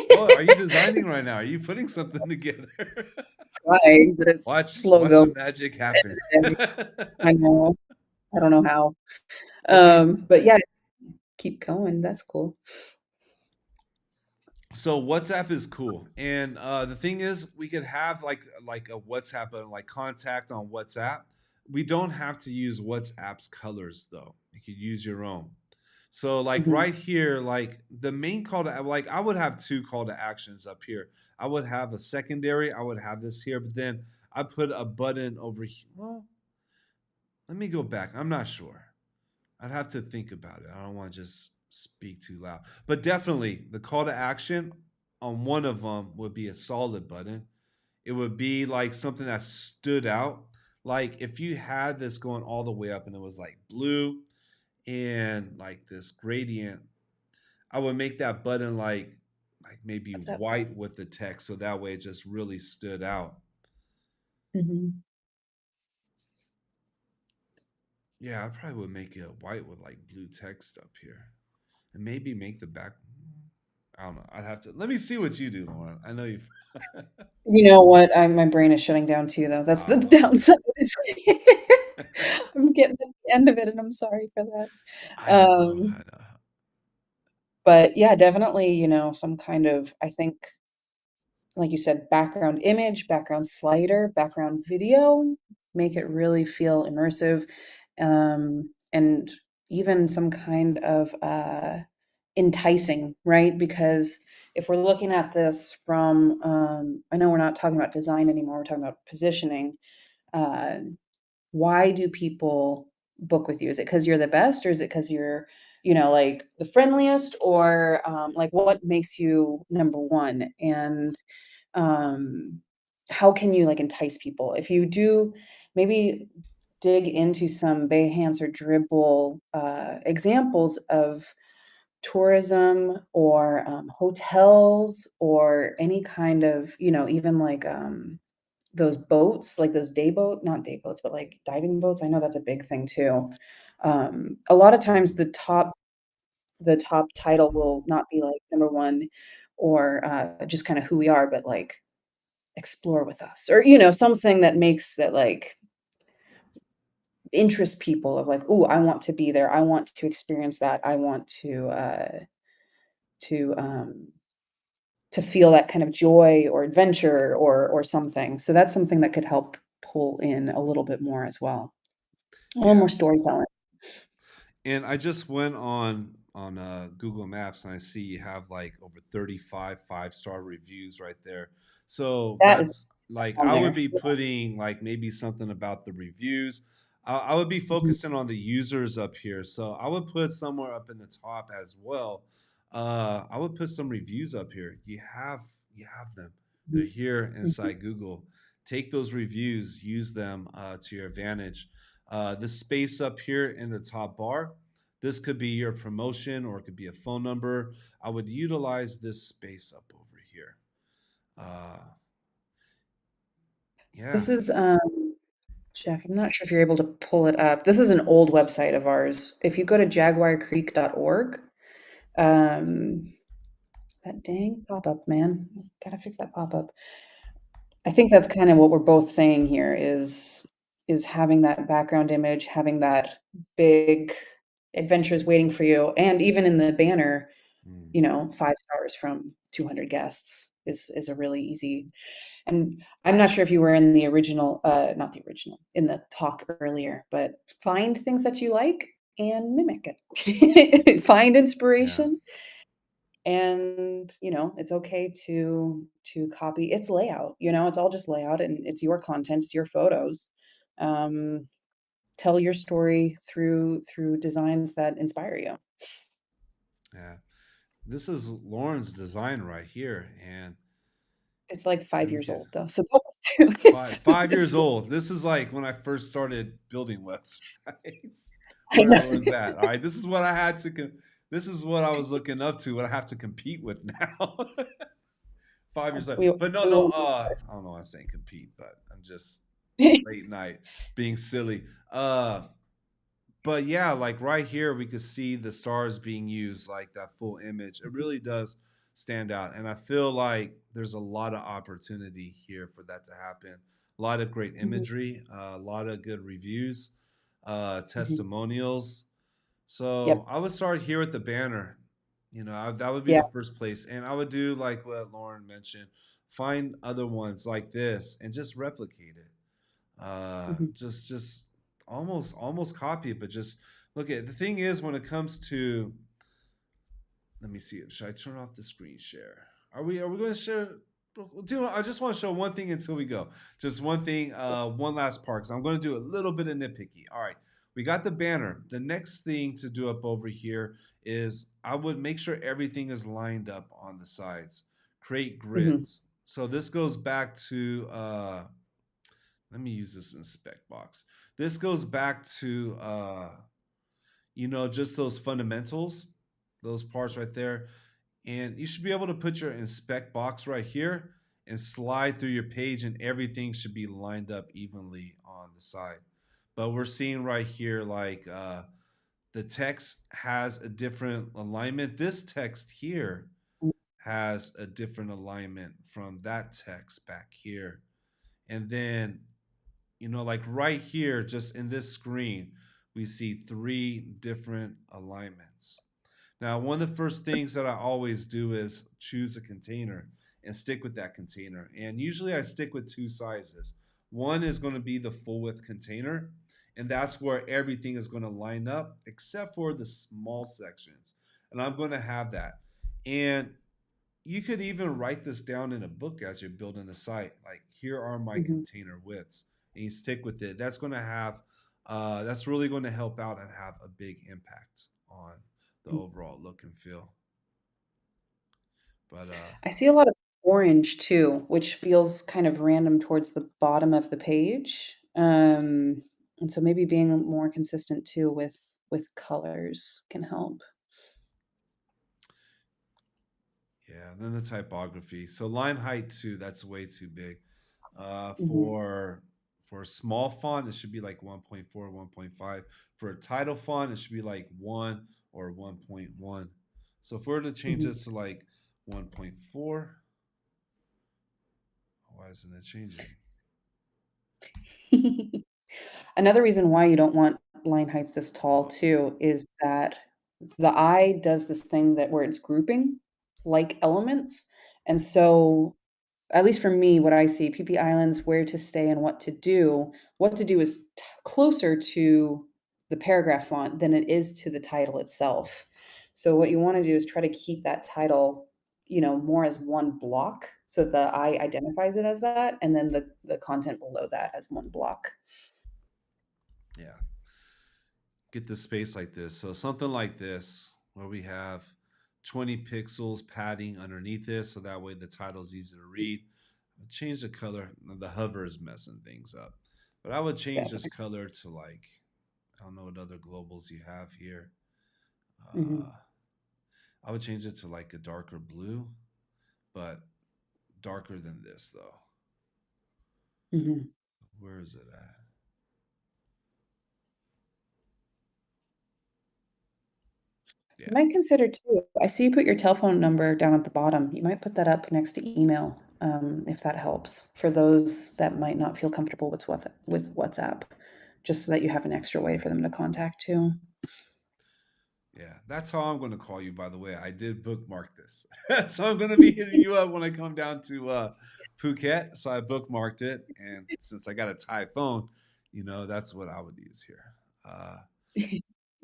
Oh, are you designing right now? Are you putting something together? Trying, but it's slow Watch the going. magic happen. I know. I don't know how. Okay, But yeah, keep going. That's cool. so WhatsApp is cool, and the thing is, we could have like a WhatsApp like contact on WhatsApp. We don't have to use WhatsApp's colors though. You could use your own. So like Mhm, right here, like the main call to like I would have two call to actions up here. I would have a secondary. I would have this here, but then I put a button over here. Well, let me go back. I'm not sure. I'd have to think about it. I don't want to just speak too loud. But definitely, the call to action on one of them would be a solid button. It would be like something that stood out. Like if you had this going all the way up and it was like blue and like this gradient, I would make that button like maybe what's up? white with the text so that way it just really stood out. Mhm, Yeah, I probably would make it white with like blue text up here. And maybe make the back. I don't know. I'd have to let me see what you do, Lauren. I know you. You know what? My brain is shutting down too, though. That's the Oh, downside. I'm getting to the end of it, and I'm sorry for that. I know. I Um, know. but yeah, definitely, some kind of, I think, like you said, background image, background slider, background video, make it really feel immersive, and even some kind of enticing, right? Because if we're looking at this from, I know we're not talking about design anymore, we're talking about positioning. Uh, why do people book with you? Is it because you're the best, or is it because you're, like the friendliest, or like what makes you number one? And um, how can you like entice people? If you do, maybe dig into some Behance or Dribble examples of tourism or hotels or any kind of, even like those boats, like those day boat, not day boats, but like diving boats. I know that's a big thing too. A lot of times Mhm. the top title will not be like number one or just kind of who we are, but like explore with us, or something that makes that like interest people of like, oh, I want to be there, I want to experience that, I want to to feel that kind of joy or adventure or something. So that's something that could help pull in a little bit more as well. A little Yeah. more storytelling. And I just went on Google Maps and I see you have like over 35 five-star reviews right there. So That is that's like on I would there. be putting like maybe something about the reviews. I would be Mhm, focusing on the users up here. So I would put somewhere up in the top as well. I would put some reviews up here. You have them. They're mhm, here mhm. inside Google. Take those reviews, use them to your advantage. The space up here in the top bar, this could be your promotion or it could be a phone number. I would utilize this space up over here. Uh, yeah. This is, Jeff, I'm not sure if you're able to pull it up. This is an old website of ours. If you go to jaguarcreek.org, Um, that dang pop-up, man. Gotta fix that pop-up. I think that's kind of what we're both saying here is having that background image, having that big adventures waiting for you, and even in the banner, Mm, 5 stars from 200 guests is a really easy. And I'm not sure if you were in the original, not the original, in the talk earlier, but find things that you like and mimic it. Find yeah, inspiration, and it's okay to copy its layout. It's all just layout, and it's your content, it's your photos. um, Tell your story through designs that inspire you. yeah. This is Lauren's design right here, and It's like let 5 me years get old though, so go to five five years it's old. This is like when I first started building websites. I Where know. it was at. All right, this is what I had to. This is what I was looking up to. What I have to compete with now. 5 years later, we but no, we no. won't go I don't know why I'm saying compete, but I'm just there. late night being silly. But yeah, like right here, we could see the stars being used, like that full image. It really does stand out. And I feel like there's a lot of opportunity here for that to happen. A lot of great Mhm, imagery, a lot of good reviews, mhm. testimonials. So Yep. I would start here with the banner. That would be Yeah. the first place. And I would do like what Lauren mentioned, find other ones like this and just replicate it. Mhm, Just almost copy it, but just look at the thing is when it comes to, let me see, should I turn off the screen share? Are we going to share? I just want to show one thing until we go. Just one thing, one last part, because I'm going to do a little bit of nitpicky. All right, we got the banner. The next thing to do up over here is I would make sure everything is lined up on the sides. Create mhm, grids. So this goes back to let me use this in spec box. This goes back to just those fundamentals, those parts right there. And you should be able to put your inspect box right here and slide through your page, and everything should be lined up evenly on the side. But we're seeing right here, like the text has a different alignment. This text here mm, has a different alignment from that text back here. And then like right here, just in this screen, we see three different alignments. Now, one of the first things that I always do is choose a container and stick with that container. And usually I stick with two sizes. One is going to be the full width container, and that's where everything is going to line up except for the small sections. And I'm going to have that. And you could even write this down in a book as you're building the site. Like, here are my mhm, container widths, and you stick with it. That's really going to help out and have a big impact on the mm. overall look and feel. But I see a lot of orange too, which feels kind of random towards the bottom of the page. And so maybe being more consistent too with colors can help. yeah, then the typography. So line height too, that's way too big. Uh, Mhm, for for a small font, it should be like 1.4, 1.5. For a title font, it should be like 1 or 1.1. So if we were to change mhm. this to like 1.4, why isn't it changing? Another reason why you don't want line height this tall Oh, too is that the eye does this thing that where it's grouping like elements. And so, at least for me, what I see, PP islands, where to stay and what to do. What to do is closer to the paragraph font than it is to the title itself. So what you want to do is try to keep that title, more as one block, so the eye identifies it as that, and then the content below that as one block. yeah. Get the space like this. So something like this, where we have 20 pixels padding underneath this, so that way the title's easy to read. Change the color. The hover is messing things up. But I would change That's this okay. color to like, I don't know what other globals you have here. Uh, Mhm, I would change it to like a darker blue, but darker than this though. mhm. Where is it at? You Yeah. might consider too, I see you put your telephone number down at the bottom. You might put that up next to email, if that helps for those that might not feel comfortable with WhatsApp, just so that you have an extra way for them to contact too. Yeah, that's how I'm going to call you. By the way, I did bookmark this, so I'm going to be hitting you up when I come down to Phuket. So I bookmarked it, and since I got a Thai phone, that's what I would use here. Uh,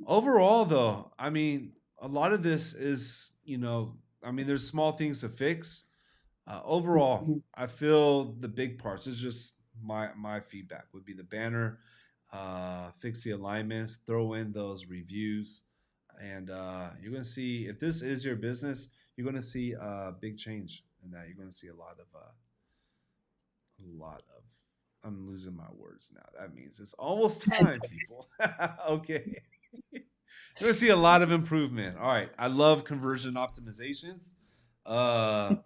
Overall, though, I mean, a lot of this is, I mean, there's small things to fix. Overall, Mhm. I feel the big parts. This is just my feedback would be the banner, fix the alignments, throw in those reviews, and you're going to see if this is your business, you're going to see a big change in that. You're going to see a lot of. I'm losing my words now. That means it's almost time, people. Okay. You're gonna see a lot of improvement. All right. I love conversion optimizations. Uh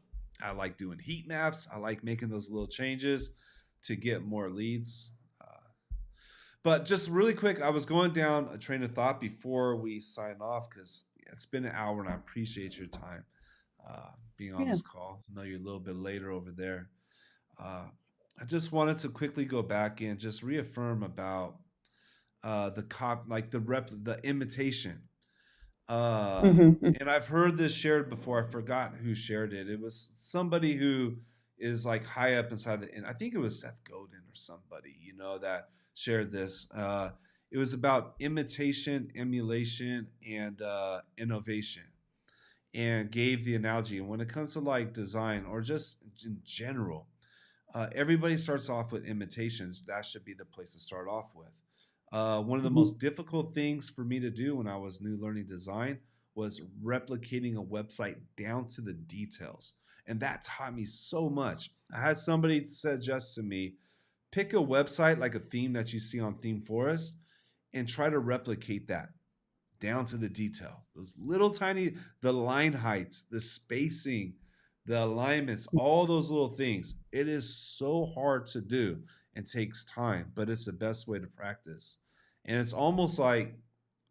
I like doing heat maps. I like making those little changes to get more leads. But just really quick, I was going down a train of thought before we sign off because it's been an hour and I appreciate your time being on Yeah. this call. I know you're a little bit later over there. Uh, I just wanted to quickly go back and just reaffirm about the imitation. Uh, Mhm, mm. and I've heard this shared before. I forgot who shared it. It was somebody who is like high up inside the. And I think it was Seth Godin or somebody, that shared this. It was about imitation, emulation, and innovation, and gave the analogy. And when it comes to like design or just in general, everybody starts off with imitations. That should be the place to start off with. One of the Mhm. most difficult things for me to do when I was new learning design was replicating a website down to the details. And that taught me so much. I had somebody suggest to me pick a website like a theme that you see on Theme Forest and try to replicate that down to the detail. Those little tiny, the line heights, the spacing, the alignments, all those little things. It is so hard to do and takes time, but it's the best way to practice. And it's almost like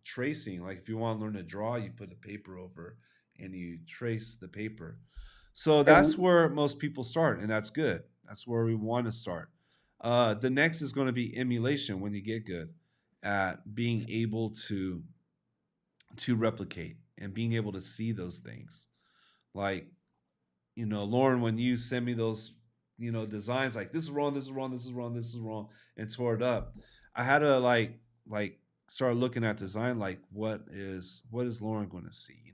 tracing. Like if you want to learn to draw, you put a paper over and you trace the paper. So Right. that's where most people start, and that's good. That's where we want to start. The next is going to be emulation when you get good at being able to replicate and being able to see those things. Like, Lauren, when you send me those, designs like this is wrong, this is wrong, this is wrong, this is wrong, and tore it up, I had to like start looking at design like what is Lauren going to see?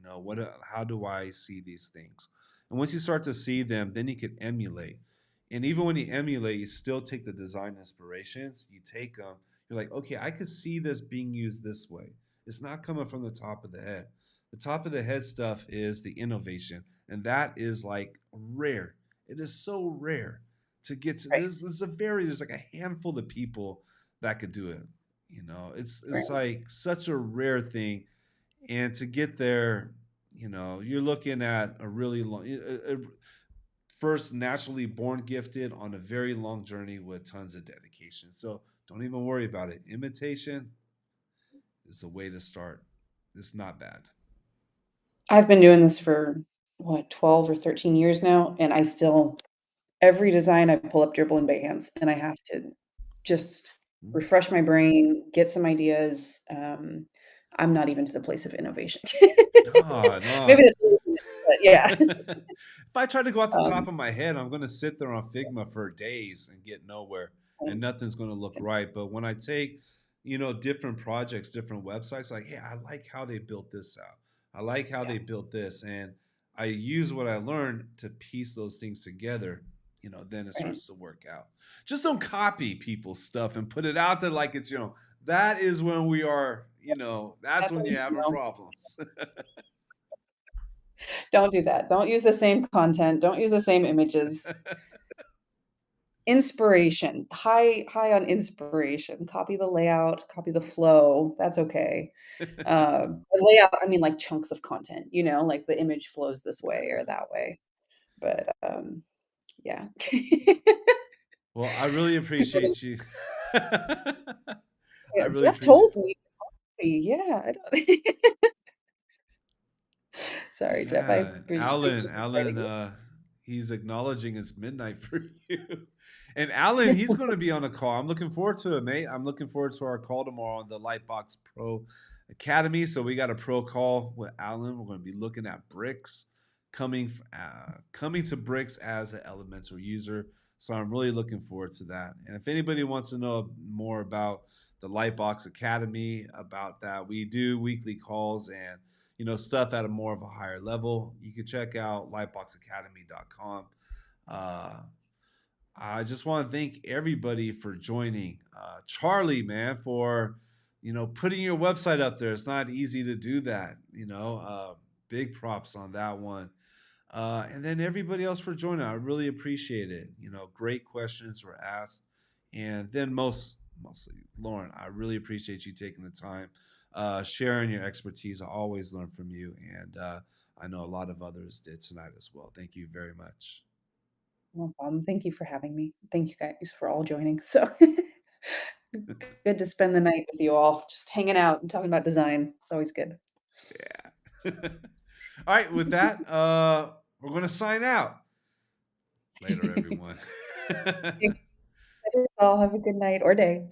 How do I see these things? And once you start to see them, then you can emulate. And even when you emulate, you still take the design inspirations, you take them, you're like, okay, I could see this being used this way. It's not coming from the top of the head. The top of the head stuff is the innovation, and that is like rare. It is so rare to get to Right, this. There's like a handful of people that could do it. It's right. like such a rare thing, and to get there, you're looking at a really long, first naturally born gifted on a very long journey with tons of dedication. So don't even worry about it. Imitation is the way to start. It's not bad. I've been doing this for, what, 12 or 13 years now, and I still every design I pull up Dribble and Behance, and I have to just Mm. refresh my brain, get some ideas. I'm not even to the place of innovation. No, no. Maybe that's but yeah. If I try to go off the top Um, of my head, I'm going to sit there on Figma for days and get nowhere, and same, nothing's going to look same. right. But when I take, different projects, different websites, like, hey, I like how they built this out. I like how Yeah, they built this, and I use what I learned to piece those things together. Then it right. starts to work out. Just don't copy people's stuff and put it out there like it's. That is when we are. That's That's when a you're having no. problems. Don't do that. Don't use the same content. Don't use the same images. Inspiration, high on inspiration. Copy the layout, copy the flow, that's okay. The layout, I mean, like, chunks of content, like, the image flows this way or that way, but, yeah. Well, I really People appreciate you. I yeah, really Jeff appreciate. told me, yeah, I don't Sorry, Jeff. I Yeah, appreciate Alan, you inviting Alan, me. he's acknowledging it's midnight for you. And Alan, he's going to be on a call. I'm looking forward to it, mate. I'm looking forward to our call tomorrow on the Lytbox Pro Academy. So we got a pro call with Alan. We're going to be looking at bricks, coming to bricks as an Elementor user. So I'm really looking forward to that. And if anybody wants to know more about the Lytbox Academy, about that, we do weekly calls and stuff at a more of a higher level. You can check out lightboxacademy.com. Uh, I just want to thank everybody for joining. Charlie, man, for putting your website up there. It's not easy to do that. Big props on that one. And then everybody else for joining. I really appreciate it. Great questions were asked, and then mostly Lauren, I really appreciate you taking the time, sharing your expertise. I always learn from you, and I know a lot of others did tonight as well. Thank you very much. No problem. Thank you for having me. Thank you guys for all joining. So good to spend the night with you all, just hanging out and talking about design. It's always good. Yeah. All right. With that, we're going to sign out. Later, everyone. Thanks all. Have a good night or day.